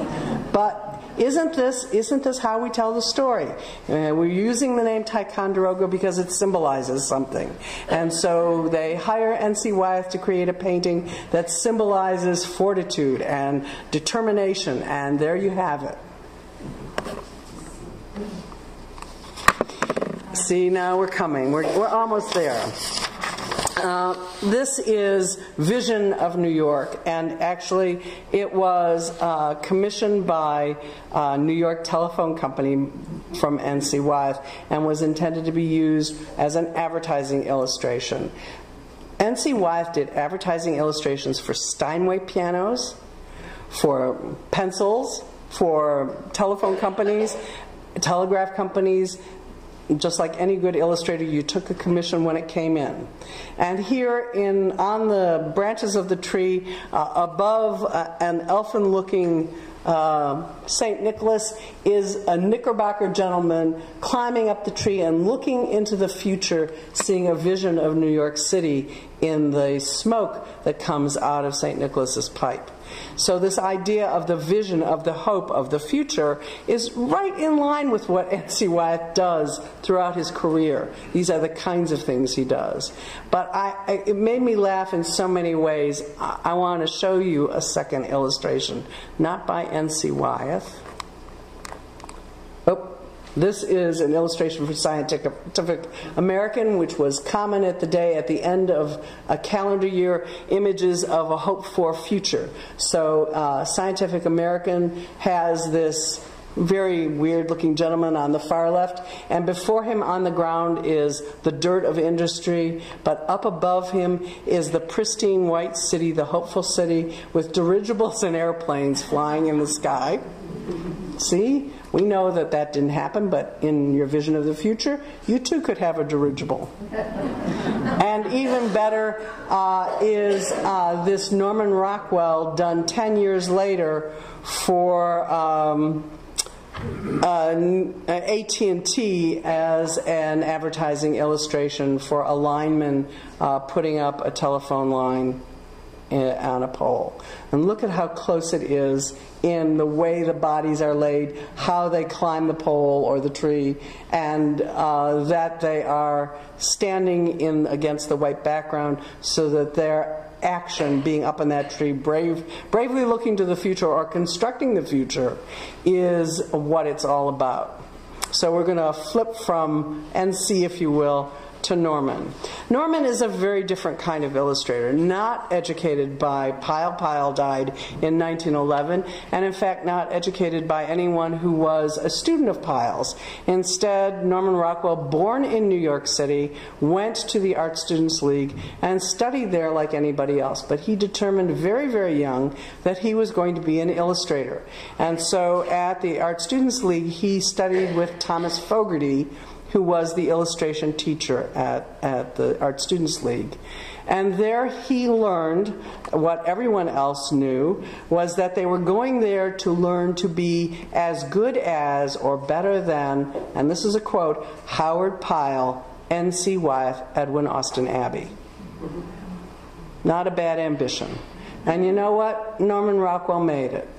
S2: But isn't this how we tell the story? We're using the name Ticonderoga because it symbolizes something. And so they hire N.C. Wyeth to create a painting that symbolizes fortitude and determination, and there you have it. See, now we're coming. We're almost there. This is Vision of New York, and actually it was commissioned by New York Telephone Company from N.C. Wyeth and was intended to be used as an advertising illustration. N.C. Wyeth did advertising illustrations for Steinway pianos, for pencils, for telephone companies, telegraph companies. Just like any good illustrator, you took a commission when it came in. And here on the branches of the tree, above an elfin-looking St. Nicholas, is a Knickerbocker gentleman climbing up the tree and looking into the future, seeing a vision of New York City in the smoke that comes out of St. Nicholas's pipe. So this idea of the vision, of the hope, of the future is right in line with what N.C. Wyeth does throughout his career. These are the kinds of things he does. But it made me laugh in so many ways. I want to show you a second illustration, not by N.C. Wyeth. This is an illustration for Scientific American, which was common at the end of a calendar year, images of a hoped-for future. So Scientific American has this very weird-looking gentleman on the far left, and before him on the ground is the dirt of industry, but up above him is the pristine white city, the hopeful city, with dirigibles and airplanes flying in the sky. See? We know that didn't happen, but in your vision of the future, you too could have a dirigible. And even better is this Norman Rockwell, done 10 years later for AT&T as an advertising illustration for a lineman putting up a telephone line on a pole. And look at how close it is in the way the bodies are laid, how they climb the pole or the tree, and that they are standing against the white background so that their action, being up in that tree, bravely looking to the future or constructing the future, is what it's all about. So we're going to flip from NC, if you will, to Norman. Norman is a very different kind of illustrator, not educated by Pyle. Pyle died in 1911, and in fact not educated by anyone who was a student of Pyle's. Instead, Norman Rockwell, born in New York City, went to the Art Students League and studied there like anybody else. But he determined very, very young that he was going to be an illustrator. And so at the Art Students League, he studied with Thomas Fogarty, who was the illustration teacher at the Art Students League. And there he learned what everyone else knew, was that they were going there to learn to be as good as or better than, and this is a quote, Howard Pyle, N.C. Wyeth, Edwin Austin Abbey. Not a bad ambition. And you know what? Norman Rockwell made it.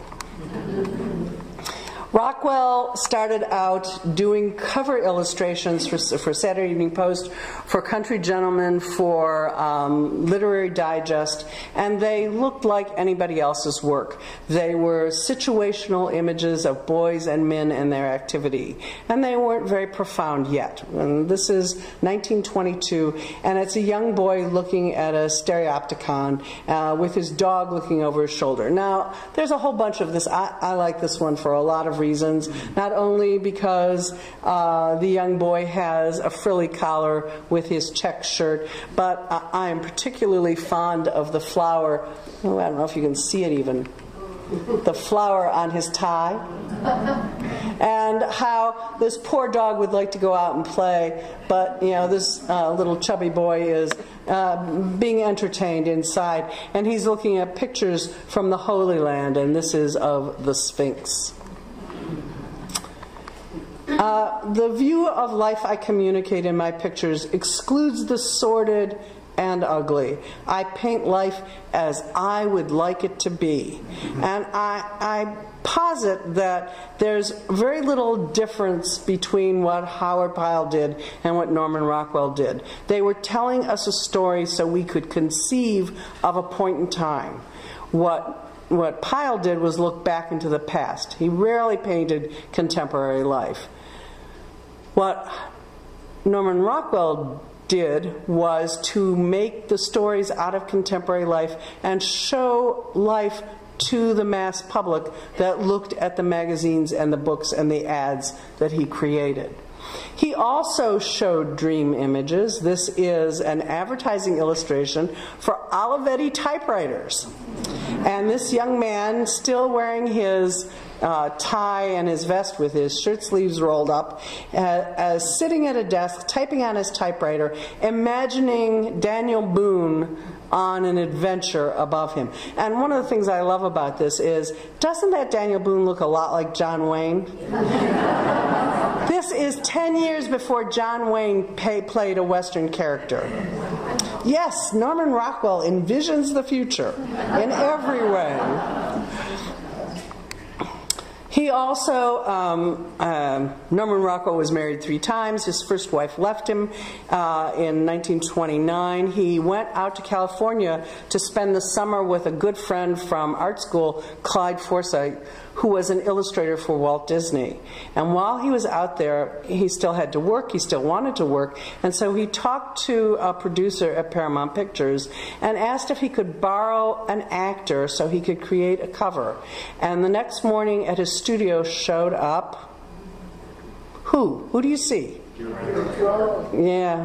S2: Rockwell started out doing cover illustrations for Saturday Evening Post, for Country Gentleman, for Literary Digest, and they looked like anybody else's work. They were situational images of boys and men and their activity, and they weren't very profound yet. And this is 1922, and it's a young boy looking at a Stereopticon with his dog looking over his shoulder. Now, there's a whole bunch of this. I like this one for a lot of reasons, not only because the young boy has a frilly collar with his check shirt, but I am particularly fond of the flower. Oh, I don't know if you can see it even. The flower on his tie, and how this poor dog would like to go out and play, but you know, this little chubby boy is being entertained inside, and he's looking at pictures from the Holy Land, and this is of the Sphinx. The view of life I communicate in my pictures excludes the sordid and ugly. I paint life as I would like it to be. And I posit that there's very little difference between what Howard Pyle did and what Norman Rockwell did. They were telling us a story so we could conceive of a point in time. What Pyle did was look back into the past. He rarely painted contemporary life. What Norman Rockwell did was to make the stories out of contemporary life and show life to the mass public that looked at the magazines and the books and the ads that he created. He also showed dream images. This is an advertising illustration for Olivetti typewriters. And this young man, still wearing his tie and his vest with his shirt sleeves rolled up, sitting at a desk, typing on his typewriter, imagining Daniel Boone on an adventure above him. And one of the things I love about this is, doesn't that Daniel Boone look a lot like John Wayne? This is 10 years before John Wayne played a Western character. Yes, Norman Rockwell envisions the future in every way. He also, Norman Rockwell was married 3 times. His first wife left him in 1929. He went out to California to spend the summer with a good friend from art school, Clyde Forsythe, who was an illustrator for Walt Disney. And while he was out there, he still had to work, he still wanted to work, and so he talked to a producer at Paramount Pictures and asked if he could borrow an actor so he could create a cover. And the next morning at his studio showed up, who? Who do you see? Yeah,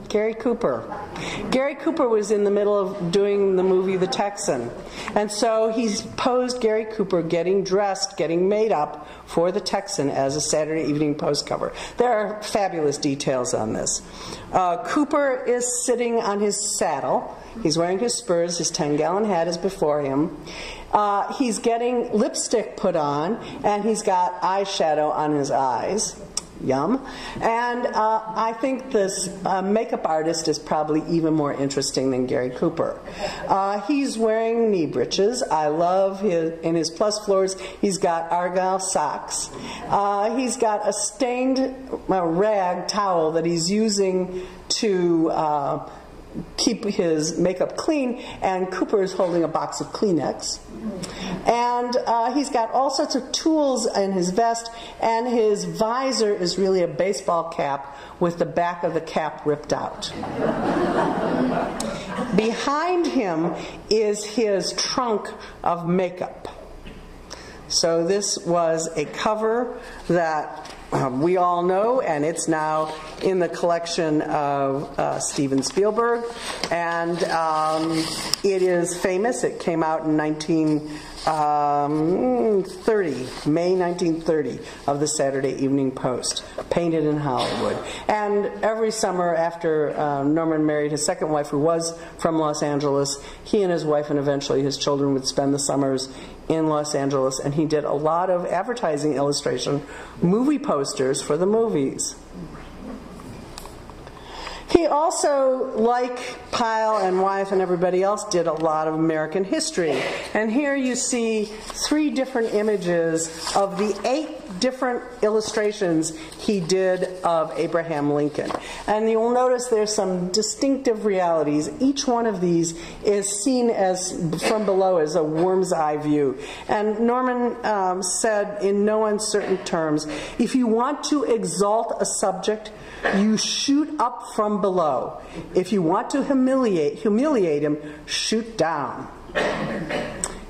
S2: Gary Cooper. Gary Cooper was in the middle of doing the movie The Texan. And so he posed Gary Cooper getting dressed, getting made up for The Texan as a Saturday Evening Post cover. There are fabulous details on this. Cooper is sitting on his saddle. He's wearing his spurs. His 10-gallon hat is before him. He's getting lipstick put on, and he's got eyeshadow on his eyes. Yum. And I think this makeup artist is probably even more interesting than Gary Cooper. He's wearing knee breeches. I love in his plus floors, he's got argyle socks. He's got a stained rag towel that he's using to keep his makeup clean, and Cooper is holding a box of Kleenex. And he's got all sorts of tools in his vest, and his visor is really a baseball cap with the back of the cap ripped out. Behind him is his trunk of makeup. So this was a cover that we all know, and it's now in the collection of Steven Spielberg. And it is famous. It came out in 1930, May 1930, of the Saturday Evening Post, painted in Hollywood. And every summer after Norman married his second wife, who was from Los Angeles, he and his wife and eventually his children would spend the summers in Los Angeles, and he did a lot of advertising illustration, movie posters for the movies. He also, like Pyle and Wyeth and everybody else, did a lot of American history. And here you see 3 different images of the 8 different illustrations he did of Abraham Lincoln. And you'll notice there's some distinctive realities. Each one of these is seen as from below as a worm's eye view. And Norman said in no uncertain terms, if you want to exalt a subject, you shoot up from below. If you want to humiliate him, shoot down.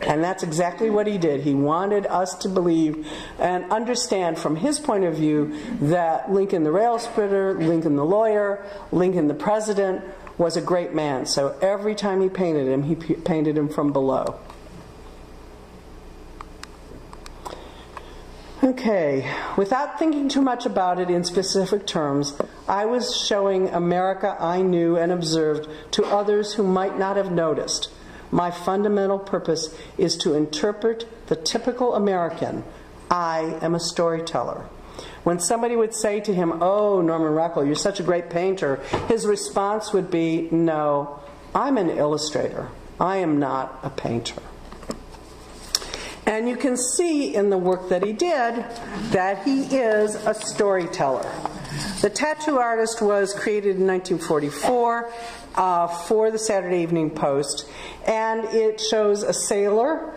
S2: And that's exactly what he did. He wanted us to believe and understand from his point of view that Lincoln the rail splitter, Lincoln the lawyer, Lincoln the president was a great man. So every time he painted him from below. Okay, without thinking too much about it in specific terms, I was showing America I knew and observed to others who might not have noticed. My fundamental purpose is to interpret the typical American. I am a storyteller. When somebody would say to him, "Oh, Norman Rockwell, you're such a great painter," his response would be, "No, I'm an illustrator. I am not a painter." And you can see in the work that he did that he is a storyteller. The tattoo artist was created in 1944 for the Saturday Evening Post, and it shows a sailor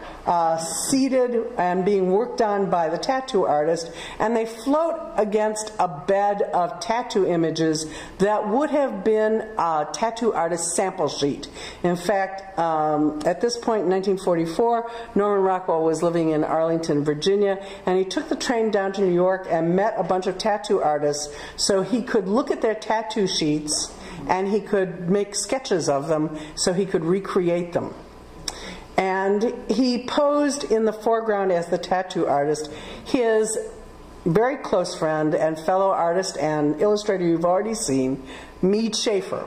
S2: seated and being worked on by the tattoo artist, and they float against a bed of tattoo images that would have been a tattoo artist's sample sheet. In fact, at this point in 1944, Norman Rockwell was living in Arlington, Virginia, and he took the train down to New York and met a bunch of tattoo artists so he could look at their tattoo sheets and he could make sketches of them so he could recreate them. And he posed in the foreground as the tattoo artist. His very close friend and fellow artist and illustrator you've already seen, Mead Schaefer.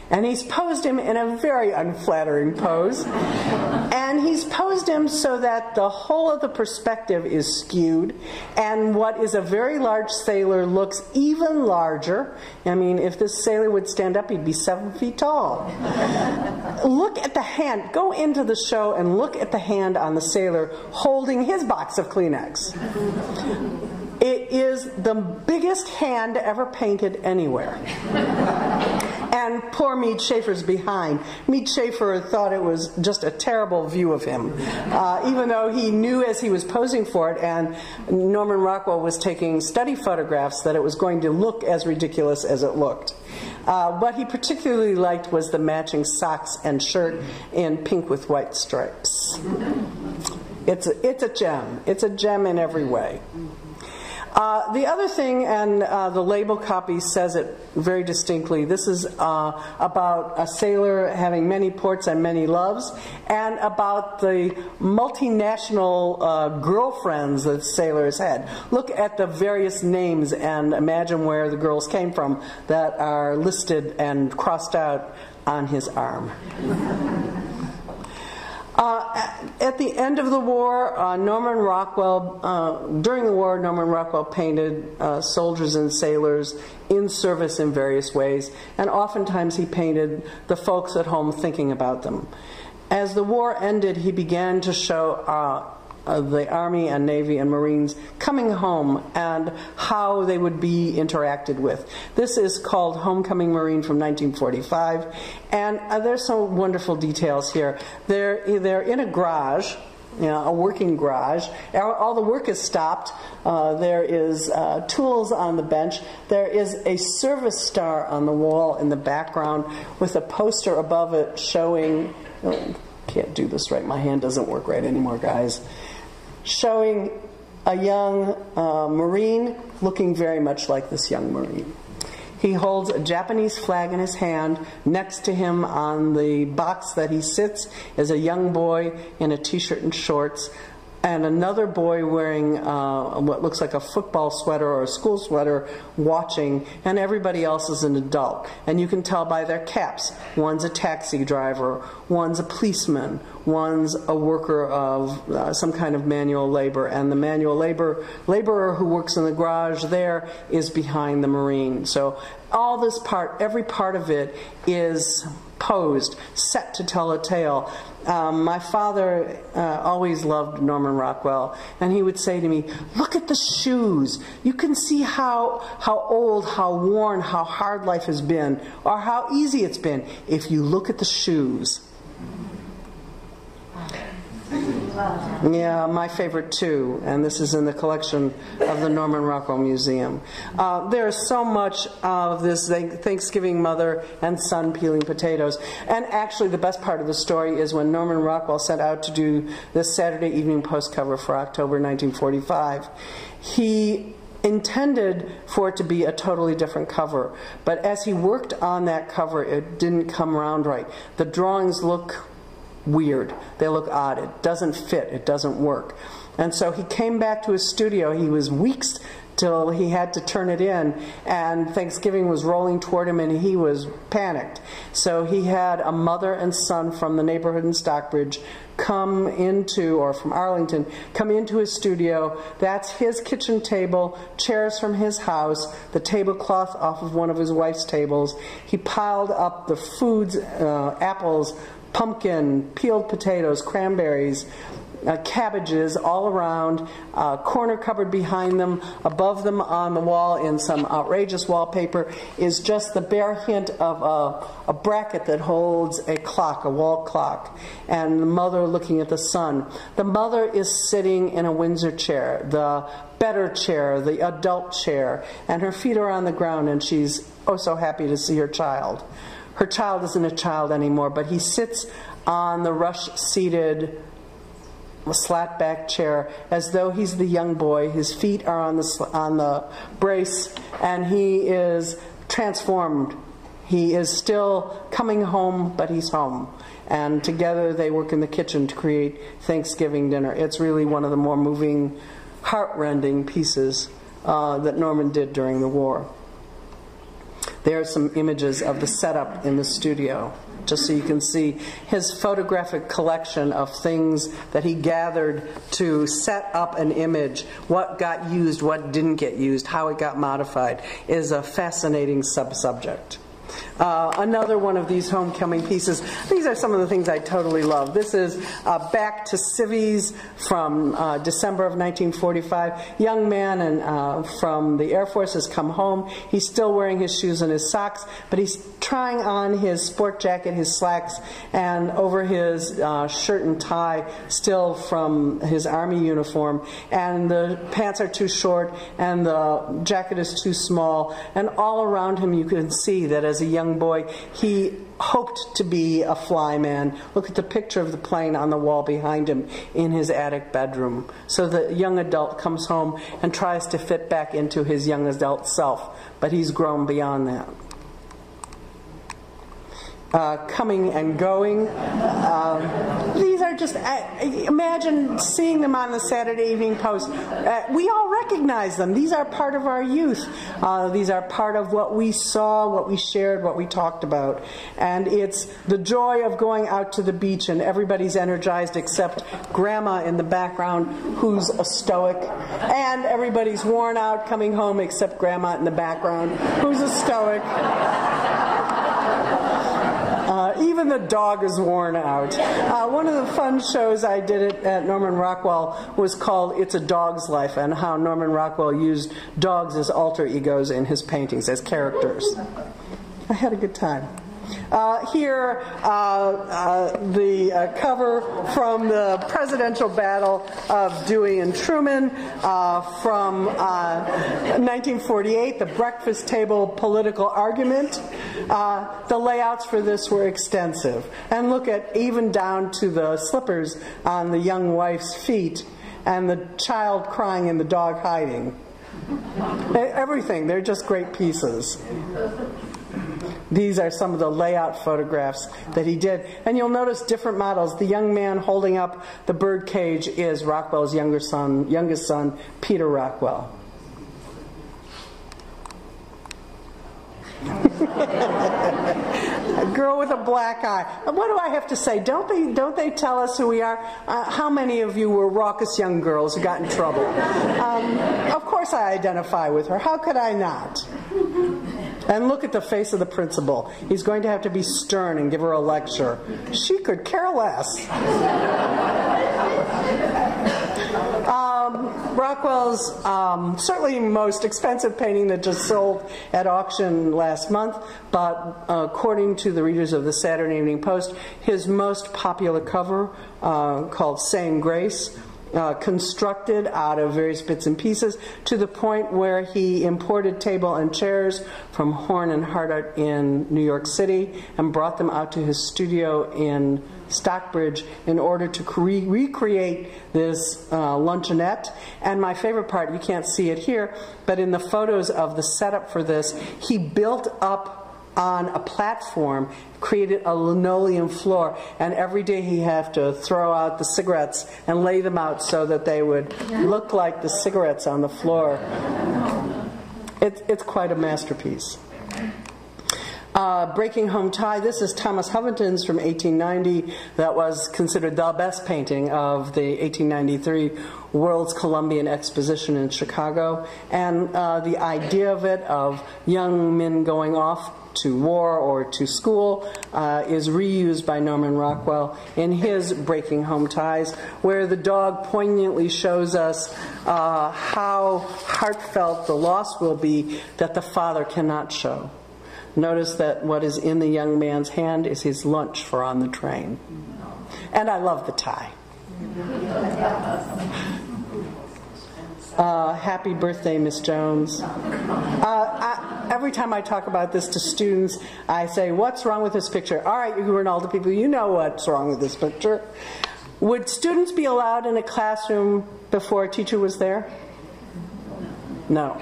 S2: And he's posed him in a very unflattering pose. And he's posed him so that the whole of the perspective is skewed, and what is a very large sailor looks even larger. I mean, if this sailor would stand up, he'd be 7 feet tall. Look at the hand. Go into the show and look at the hand on the sailor holding his box of Kleenex. It is the biggest hand ever painted anywhere. And poor Mead Schaefer's behind. Mead Schaefer thought it was just a terrible view of him, even though he knew as he was posing for it, and Norman Rockwell was taking study photographs, that it was going to look as ridiculous as it looked. What he particularly liked was the matching socks and shirt in pink with white stripes. It's a gem. It's a gem in every way. The other thing, and the label copy says it very distinctly, this is about a sailor having many ports and many loves, and about the multinational girlfriends that sailors had. Look at the various names and imagine where the girls came from that are listed and crossed out on his arm. At the end of the war, during the war, Norman Rockwell painted soldiers and sailors in service in various ways, and oftentimes he painted the folks at home thinking about them. As the war ended, he began to show the Army and Navy and Marines coming home and how they would be interacted with. This is called Homecoming Marine from 1945, and there's some wonderful details here. They're in a garage, a working garage. All the work is stopped. There is tools on the bench. There is a service star on the wall in the background with a poster above it showing, can't do this right, my hand doesn't work right anymore, guys, showing a young Marine looking very much like this young Marine. He holds a Japanese flag in his hand. Next to him on the box that he sits is a young boy in a t-shirt and shorts, and another boy wearing what looks like a football sweater or a school sweater watching, and everybody else is an adult. And you can tell by their caps. One's a taxi driver, one's a policeman, one's a worker of some kind of manual labor, and the manual laborer who works in the garage there is behind the Marine. So all this part, every part of it is posed, set to tell a tale. My father always loved Norman Rockwell, and he would say to me, look at the shoes. You can see how old, how worn, how hard life has been, or how easy it's been if you look at the shoes. Yeah, my favorite too, and this is in the collection of the Norman Rockwell Museum. There's so much of this Thanksgiving mother and son peeling potatoes, and actually the best part of the story is when Norman Rockwell set out to do this Saturday Evening Post cover for October 1945. He intended for it to be a totally different cover, but as he worked on that cover, it didn't come around right. The drawings look weird. They look odd. It doesn't fit. It doesn't work. And so he came back to his studio. He was weeks till he had to turn it in, and Thanksgiving was rolling toward him, and he was panicked. So he had a mother and son from the neighborhood in Stockbridge come into, or from Arlington, come into his studio. That's his kitchen table, chairs from his house, the tablecloth off of one of his wife's tables. He piled up the foods, apples, pumpkin, peeled potatoes, cranberries, cabbages all around, corner cupboard behind them. Above them on the wall in some outrageous wallpaper is just the bare hint of a bracket that holds a clock, a wall clock, and the mother looking at the son. The mother is sitting in a Windsor chair, the better chair, the adult chair, and her feet are on the ground, and she's oh so happy to see her child. Her child isn't a child anymore, but he sits on the rush-seated, slat-back chair as though he's the young boy. His feet are on the brace, and he is transformed. He is still coming home, but he's home. And together they work in the kitchen to create Thanksgiving dinner. It's really one of the more moving, heart-rending pieces that Norman did during the war. There are some images of the setup in the studio, just so you can see his photographic collection of things that he gathered to set up an image. What got used, what didn't get used, how it got modified is a fascinating sub-subject. Another one of these homecoming pieces. These are some of the things I totally love. This is Back to Civvies from December of 1945. Young man and from the Air Force has come home. He's still wearing his shoes and his socks, but he's trying on his sport jacket, his slacks, and over his shirt and tie, still from his Army uniform. And the pants are too short, and the jacket is too small. And all around him you can see that as a young boy, he hoped to be a flyman. Look at the picture of the plane on the wall behind him in his attic bedroom. So the young adult comes home and tries to fit back into his young adult self, but he's grown beyond that. Coming and going. These are just, imagine seeing them on the Saturday Evening Post. We all recognize them. These are part of our youth. These are part of what we saw, what we shared, what we talked about. And it's the joy of going out to the beach and everybody's energized except Grandma in the background who's a stoic. And everybody's worn out coming home except Grandma in the background who's a stoic. Even the dog is worn out. One of the fun shows I did at Norman Rockwell was called It's a Dog's Life, and how Norman Rockwell used dogs as alter egos in his paintings, as characters. I had a good time. Here, the cover from the presidential battle of Dewey and Truman from 1948, the breakfast table political argument. The layouts for this were extensive. And look at even down to the slippers on the young wife's feet and the child crying and the dog hiding. Everything. They're just great pieces. These are some of the layout photographs that he did. And you'll notice different models. The young man holding up the bird cage is Rockwell's youngest son, Peter Rockwell. A girl with a black eye. What do I have to say? Don't they tell us who we are? How many of you were raucous young girls who got in trouble? Of course I identify with her. How could I not? And look at the face of the principal. He's going to have to be stern and give her a lecture. She could care less. Rockwell's certainly most expensive painting that just sold at auction last month, but according to the readers of the Saturday Evening Post, his most popular cover, called Saying Grace, constructed out of various bits and pieces to the point where he imported table and chairs from Horn and Hardart in New York City and brought them out to his studio in Stockbridge in order to recreate this luncheonette. And my favorite part, you can't see it here, but in the photos of the setup for this, he built up on a platform, created a linoleum floor, and every day he had to throw out the cigarettes and lay them out so that they would look like the cigarettes on the floor. It's quite a masterpiece. Breaking Home Tie. This is Thomas Hovington's from 1890. That was considered the best painting of the 1893 World's Columbian Exposition in Chicago. And the idea of it, of young men going off to war or to school, is reused by Norman Rockwell in his Breaking Home Ties, where the dog poignantly shows us how heartfelt the loss will be that the father cannot show. Notice that what is in the young man's hand is his lunch for on the train. And I love the tie. Happy birthday, Miss Jones. Every time I talk about this to students, I say, what's wrong with this picture? All right, you Reynolda people, you know what's wrong with this picture. Would students be allowed in a classroom before a teacher was there? No.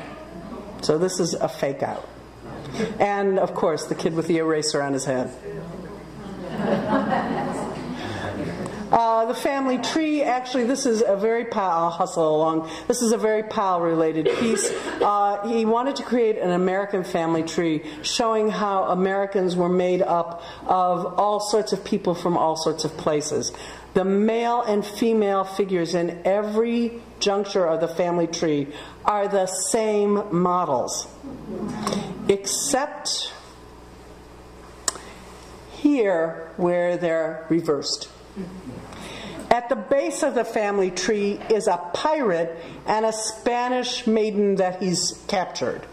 S2: So this is a fake out. And, of course, the kid with the eraser on his head. The family tree, actually, this is a very Pyle, I'll hustle along. This is a very Pyle-related piece. He wanted to create an American family tree showing how Americans were made up of all sorts of people from all sorts of places. The male and female figures in every juncture of the family tree are the same models, except here where they're reversed. At the base of the family tree is a pirate and a Spanish maiden that he's captured.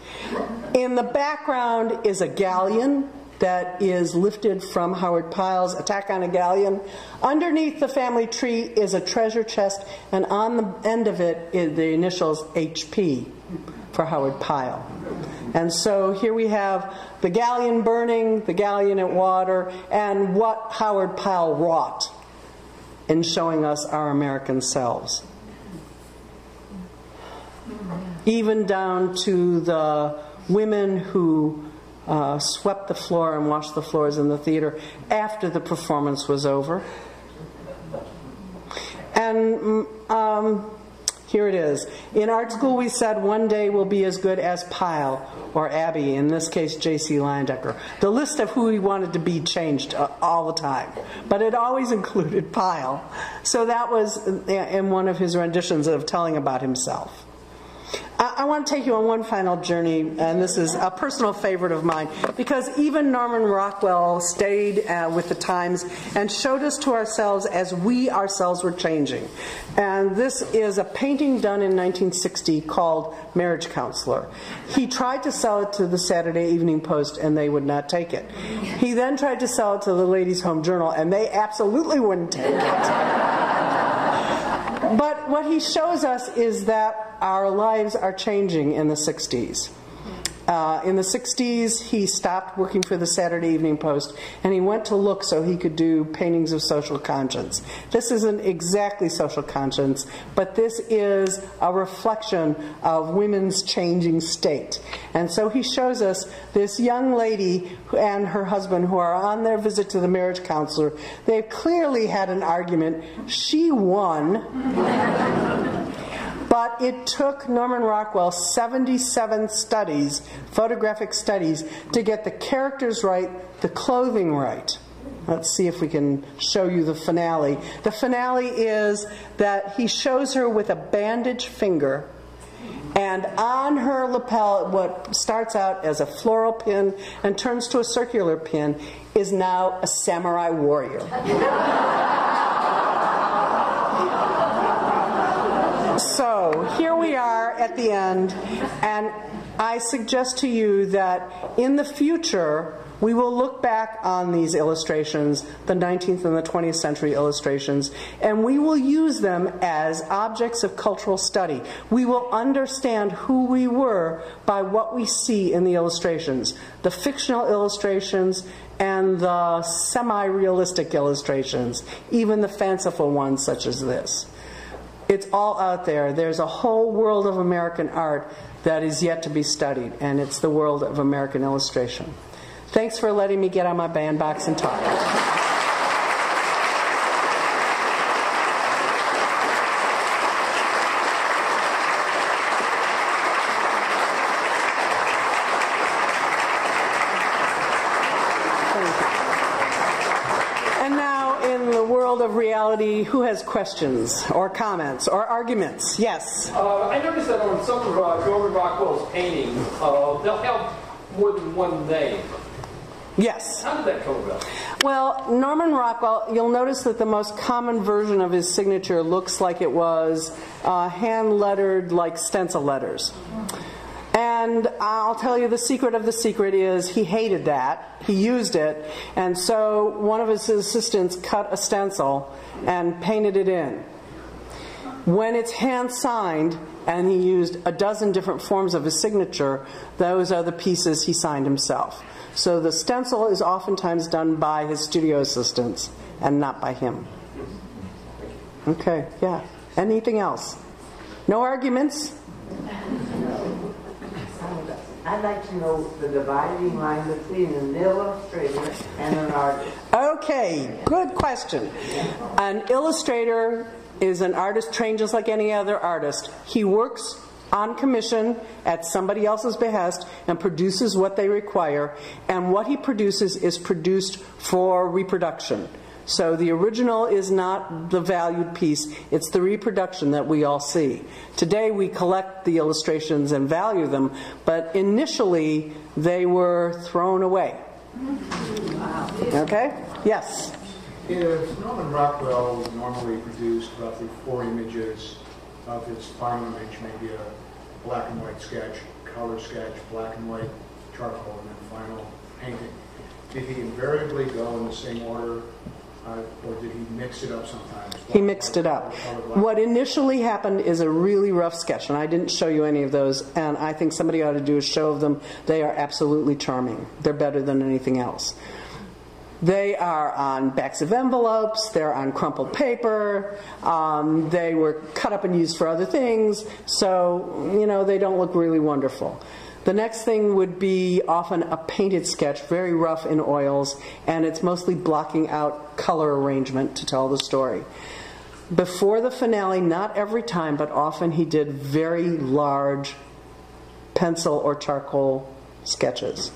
S2: In the background is a galleon that is lifted from Howard Pyle's Attack on a Galleon. Underneath the family tree is a treasure chest, and on the end of it is the initials HP for Howard Pyle. And so here we have the galleon burning, the galleon at water, and what Howard Pyle wrought in showing us our American selves. Even down to the women who swept the floor and washed the floors in the theater after the performance was over. And here it is. In art school we said one day will be as good as Pyle or Abbey, in this case J.C. Leyendecker. The list of who he wanted to be changed all the time, but it always included Pyle. So that was in one of his renditions of telling about himself. I want to take you on one final journey, and this is a personal favorite of mine, because even Norman Rockwell stayed with the times and showed us to ourselves as we ourselves were changing. And this is a painting done in 1960 called Marriage Counselor. He tried to sell it to the Saturday Evening Post, and they would not take it. He then tried to sell it to the Ladies' Home Journal, and they absolutely wouldn't take it. But what he shows us is that our lives are changing in the 60s. In the 60s, he stopped working for the Saturday Evening Post, and he went to look so he could do paintings of social conscience. This isn't exactly social conscience, but this is a reflection of women's changing state. And so he shows us this young lady and her husband who are on their visit to the marriage counselor. They've clearly had an argument. She won. But it took Norman Rockwell 77 studies, photographic studies, to get the characters right, the clothing right. Let's see if we can show you the finale. The finale is that he shows her with a bandaged finger, and on her lapel, what starts out as a floral pin and turns to a circular pin, is now a samurai warrior. So here we are at the end, and I suggest to you that in the future we will look back on these illustrations, the 19th and the 20th century illustrations, and we will use them as objects of cultural study. We will understand who we were by what we see in the illustrations, the fictional illustrations and the semi-realistic illustrations, even the fanciful ones such as this. It's all out there. There's a whole world of American art that is yet to be studied, and it's the world of American illustration. Thanks for letting me get on my bandbox and talk. Of reality, who has questions or comments or arguments? Yes.
S3: I noticed that on some of Norman Rockwell's paintings, they'll have more than one name.
S2: Yes.
S3: How did that come about?
S2: Well, Norman Rockwell, you'll notice that the most common version of his signature looks like it was hand-lettered, like stencil letters. And I'll tell you the secret of the secret is he hated that. He used it. And so one of his assistants cut a stencil and painted it in. When it's hand-signed, and he used a dozen different forms of his signature, those are the pieces he signed himself. So the stencil is oftentimes done by his studio assistants and not by him. Okay, yeah. Anything else? No arguments?
S4: I'd like to know the dividing line between an illustrator and an artist.
S2: Okay, good question. An illustrator is an artist trained just like any other artist. He works on commission at somebody else's behest and produces what they require, and what he produces is produced for reproduction. So the original is not the valued piece, it's the reproduction that we all see. Today we collect the illustrations and value them, but initially they were thrown away. Okay? Yes?
S5: If Norman Rockwell normally produced roughly 4 images of his final image, maybe a black and white sketch, color sketch, black and white, charcoal, and then final painting, did he invariably go in the same order? Or did he mix it up sometimes?
S2: He mixed it up. What initially happened is a really rough sketch, and I didn't show you any of those, and I think somebody ought to do a show of them. They are absolutely charming. They're better than anything else. They are on backs of envelopes, they're on crumpled paper, they were cut up and used for other things, so, you know, they don't look really wonderful. The next thing would be often a painted sketch, very rough in oils, and it's mostly blocking out color arrangement to tell the story. Before the finale, not every time, but often he did very large pencil or charcoal sketches.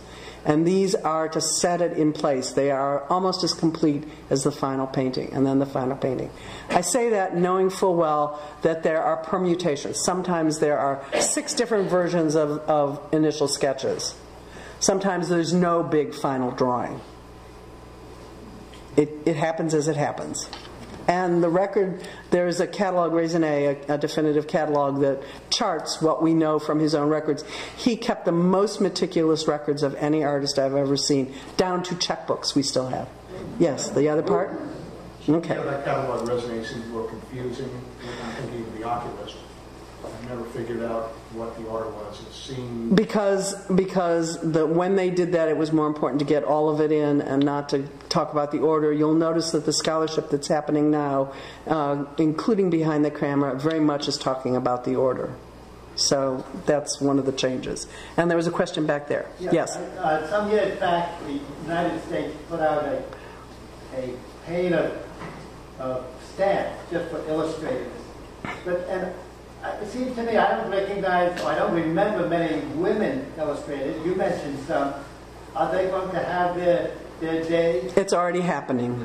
S2: And these are to set it in place. They are almost as complete as the final painting, and then the final painting. I say that knowing full well that there are permutations. Sometimes there are 6 different versions of initial sketches. Sometimes there's no big final drawing. It happens as it happens. And the record, there's a catalog, Raisonnet, a definitive catalog that charts what we know from his own records. He kept the most meticulous records of any artist I've ever seen, down to checkbooks we still have. Yes, the other part? Okay.
S5: Yeah, that catalog Raisonnet seems a little confusing. I'm thinking of the oculist. I never figured out what the art was. It seemed... Because
S2: when they did that, it was more important to get all of it in and not to talk about the order. You'll notice that the scholarship that's happening now, including behind the camera, very much is talking about the order. So that's one of the changes. And there was a question back there.
S6: Yeah,
S2: yes?
S6: Some years back, the United States put out a pane of stamps just for illustrators. It seems to me I don't recognize, or I don't remember many women illustrators. You mentioned some. Are they going to have their day?
S2: It's already happening.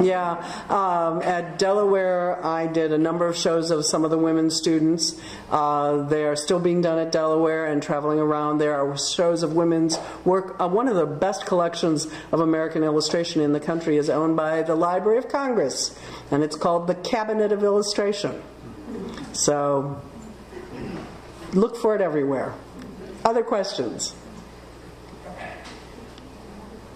S2: Yeah. At Delaware, I did a number of shows of some of the women students. They are still being done at Delaware and traveling around. There are shows of women's work. One of the best collections of American illustration in the country is owned by the Library of Congress, and it's called the Cabinet of Illustration. So look for it everywhere. Other questions?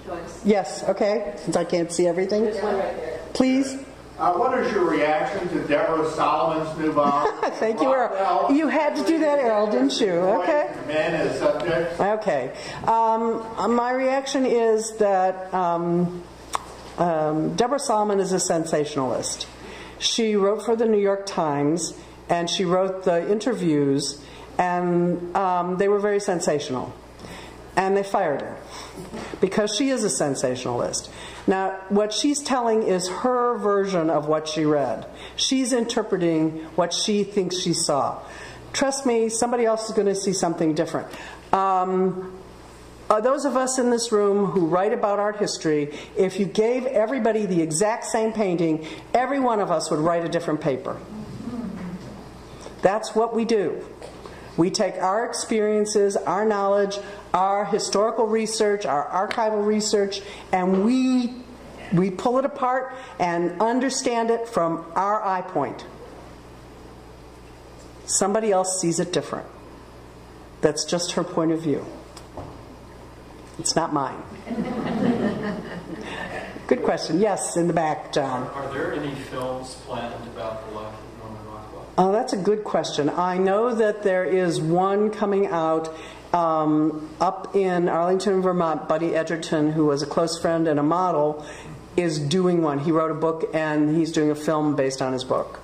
S7: Joyce.
S2: Yes, okay, since I can't see everything.
S7: There's one right there.
S2: Please.
S8: What is your reaction to Deborah Solomon's new book?
S2: Thank you, Earl. You had to do that, Earl, didn't you? Okay.
S8: Men as subjects.
S2: Okay. My reaction is that Deborah Solomon is a sensationalist. She wrote for the New York Times, and she wrote the interviews, and they were very sensational. And they fired her because she is a sensationalist. Now, what she's telling is her version of what she read. She's interpreting what she thinks she saw. Trust me, somebody else is going to see something different. Those of us in this room who write about art history, if you gave everybody the exact same painting, every one of us would write a different paper. That's what we do. We take our experiences, our knowledge, our historical research, our archival research, and we pull it apart and understand it from our eye point. Somebody else sees it different. That's just her point of view. It's not mine. Good question. Yes, in the back, John.
S9: Are there any films planned about the life of Norman Rockwell?
S2: Oh, that's a good question. I know that there is one coming out up in Arlington, Vermont. Buddy Edgerton, who was a close friend and a model, is doing one. He wrote a book and he's doing a film based on his book.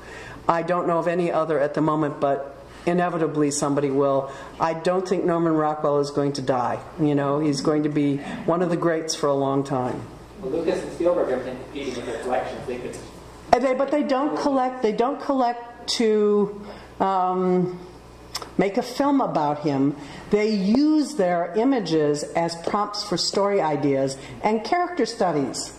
S2: I don't know of any other at the moment, but inevitably somebody will. I don't think Norman Rockwell is going to die. You know, he's going to be one of the greats for a long time.
S1: Well, Lucas and Spielberg have been competing with their collections.
S2: But they don't collect. They don't collect to make a film about him. They use their images as prompts for story ideas and character studies.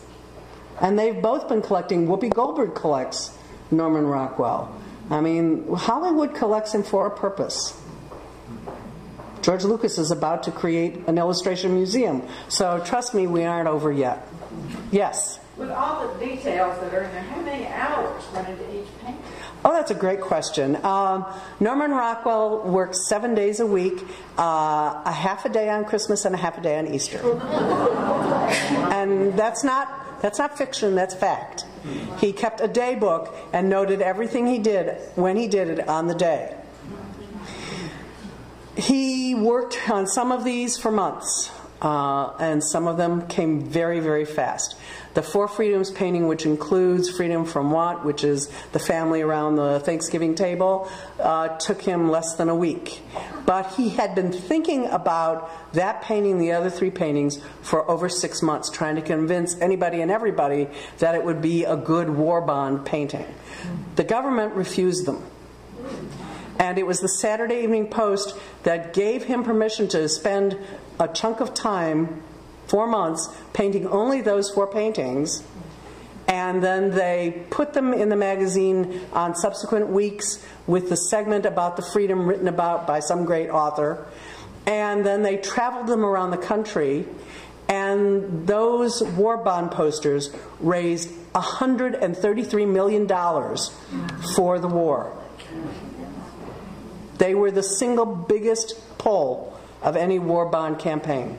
S2: And they've both been collecting. Whoopi Goldberg collects Norman Rockwell. I mean, Hollywood collects him for a purpose. George Lucas is about to create an illustration museum. So trust me, we aren't over yet. Yes?
S4: With all the details that are in there, how many hours went into each painting?
S2: Oh, that's a great question. Norman Rockwell works 7 days a week, a half a day on Christmas and a half a day on Easter. And that's not fiction, that's fact. He kept a day book and noted everything he did when he did it on the day. He worked on some of these for months, and some of them came very, very fast. The Four Freedoms painting, which includes Freedom from Want, which is the family around the Thanksgiving table, took him less than a week. But he had been thinking about that painting, the other 3 paintings, for over 6 months, trying to convince anybody and everybody that it would be a good war bond painting. The government refused them. And it was the Saturday Evening Post that gave him permission to spend a chunk of time 4 months painting only those 4 paintings, and then they put them in the magazine on subsequent weeks with the segment about the freedom written about by some great author, and then they traveled them around the country, and those war bond posters raised $133 million for the war. They were the single biggest pull of any war bond campaign.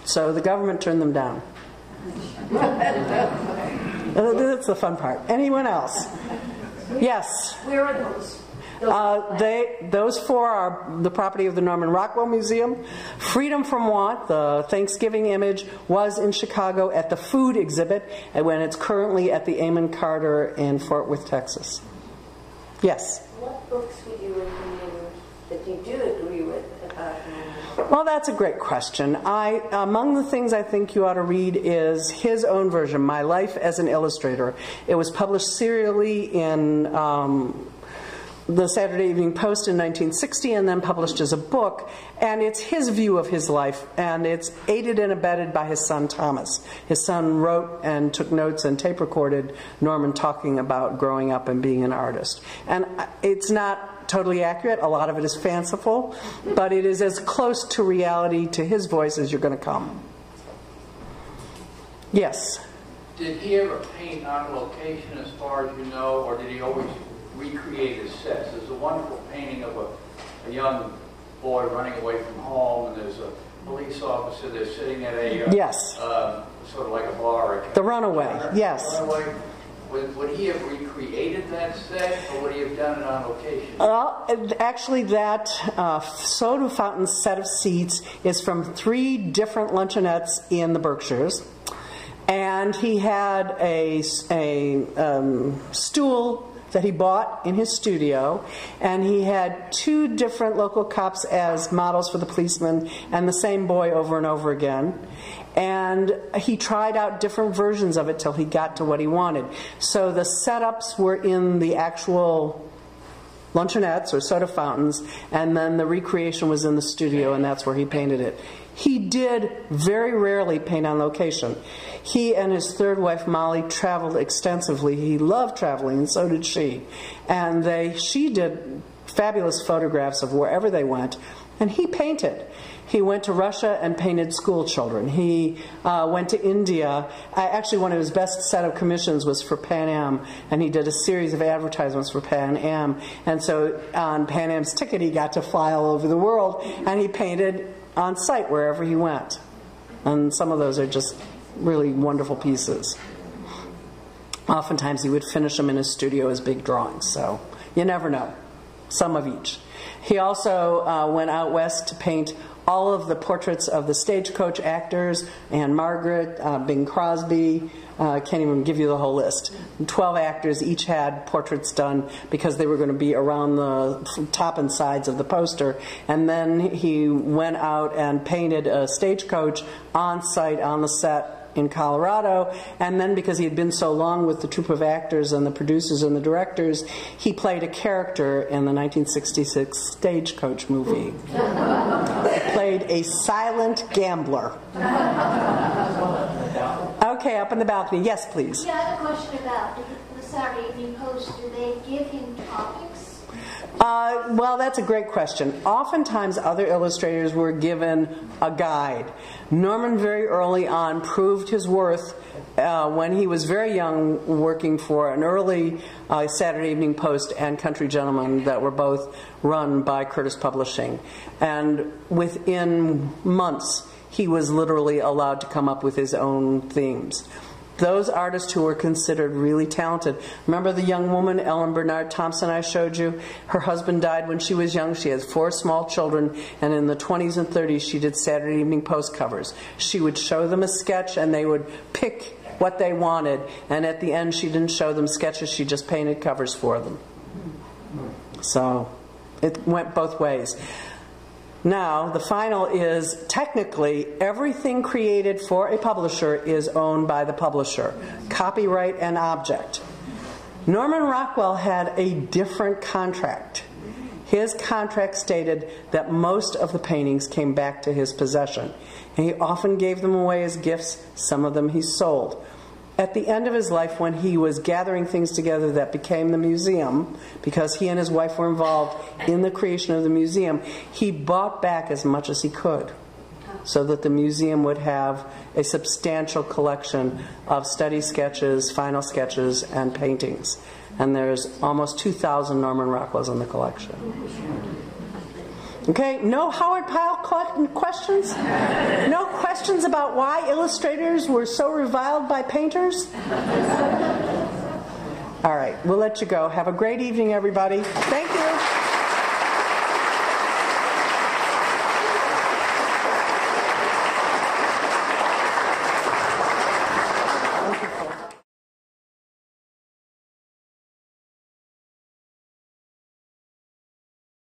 S2: So the government turned them down. That's the fun part. Anyone else? Yes.
S7: Where are those?
S2: Those 4 are the property of the Norman Rockwell Museum. Freedom from Want, the Thanksgiving image, was in Chicago at the food exhibit, and when it's currently at the Amon Carter in Fort Worth, Texas. Yes?
S10: What books would you recommend that you do agree with about Norman?
S2: Well, that's a great question. Among the things I think you ought to read is his own version, My Life as an Illustrator. It was published serially in the Saturday Evening Post in 1960 and then published as a book, and it's his view of his life, and it's aided and abetted by his son Thomas. His son wrote and took notes and tape recorded Norman talking about growing up and being an artist. And it's not totally accurate, a lot of it is fanciful, but it is as close to reality, to his voice, as you're going to come. Yes?
S11: Did he ever paint on location as far as you know, or did he always recreate his sets? There's a wonderful painting of a young boy running away from home, and there's a police officer there sitting at a
S2: yes,
S11: sort of like a bar.
S2: The Runaway, yes.
S11: Runaway. Would he have recreated that set, or would he have done it on location?
S2: Well, actually, that soda fountain set of seats is from 3 different luncheonettes in the Berkshires. And he had a stool that he bought in his studio, and he had 2 different local cops as models for the policeman, and the same boy over and over again. And he tried out different versions of it till he got to what he wanted. So the setups were in the actual luncheonettes or soda fountains, and then the recreation was in the studio, and that's where he painted it. He did very rarely paint on location. He and his 3rd wife, Molly, traveled extensively. He loved traveling, and so did she. And she did fabulous photographs of wherever they went, and he painted. He went to Russia and painted school children. He went to India. Actually, one of his best set of commissions was for Pan Am, and he did a series of advertisements for Pan Am. And so on Pan Am's ticket, he got to fly all over the world, and he painted on site wherever he went. And some of those are just really wonderful pieces. Oftentimes he would finish them in his studio as big drawings, so you never know. Some of each. He also went out west to paint all of the portraits of the stagecoach actors, Anne Margaret, Bing Crosby, can't even give you the whole list. 12 actors each had portraits done because they were going to be around the top and sides of the poster. And then he went out and painted a stagecoach on site on the set in Colorado, and then because he had been so long with the troupe of actors and the producers and the directors, he played a character in the 1966 Stagecoach movie. He played a silent gambler. Okay, up in the balcony. Yes, please.
S12: Yeah, I have a question about the Saturday Evening Post. Do they give him topics?
S2: Well, that's a great question. Oftentimes other illustrators were given a guide. Norman very early on proved his worth when he was very young, working for an early Saturday Evening Post and Country Gentleman that were both run by Curtis Publishing. And within months, he was literally allowed to come up with his own themes. Those artists who were considered really talented. Remember the young woman, Ellen Bernard Thompson, I showed you? Her husband died when she was young. She has 4 small children, and in the 20s and 30s she did Saturday Evening Post covers. She would show them a sketch and they would pick what they wanted, and at the end she didn't show them sketches, she just painted covers for them. So it went both ways. Now, the final is, technically, everything created for a publisher is owned by the publisher. Copyright and object. Norman Rockwell had a different contract. His contract stated that most of the paintings came back to his possession, and he often gave them away as gifts. Some of them he sold. At the end of his life, when he was gathering things together that became the museum, because he and his wife were involved in the creation of the museum, he bought back as much as he could so that the museum would have a substantial collection of study sketches, final sketches, and paintings. And there's almost 2,000 Norman Rockwells in the collection. Okay, no Howard Pyle questions? No questions about why illustrators were so reviled by painters? All right, we'll let you go. Have a great evening, everybody. Thank you.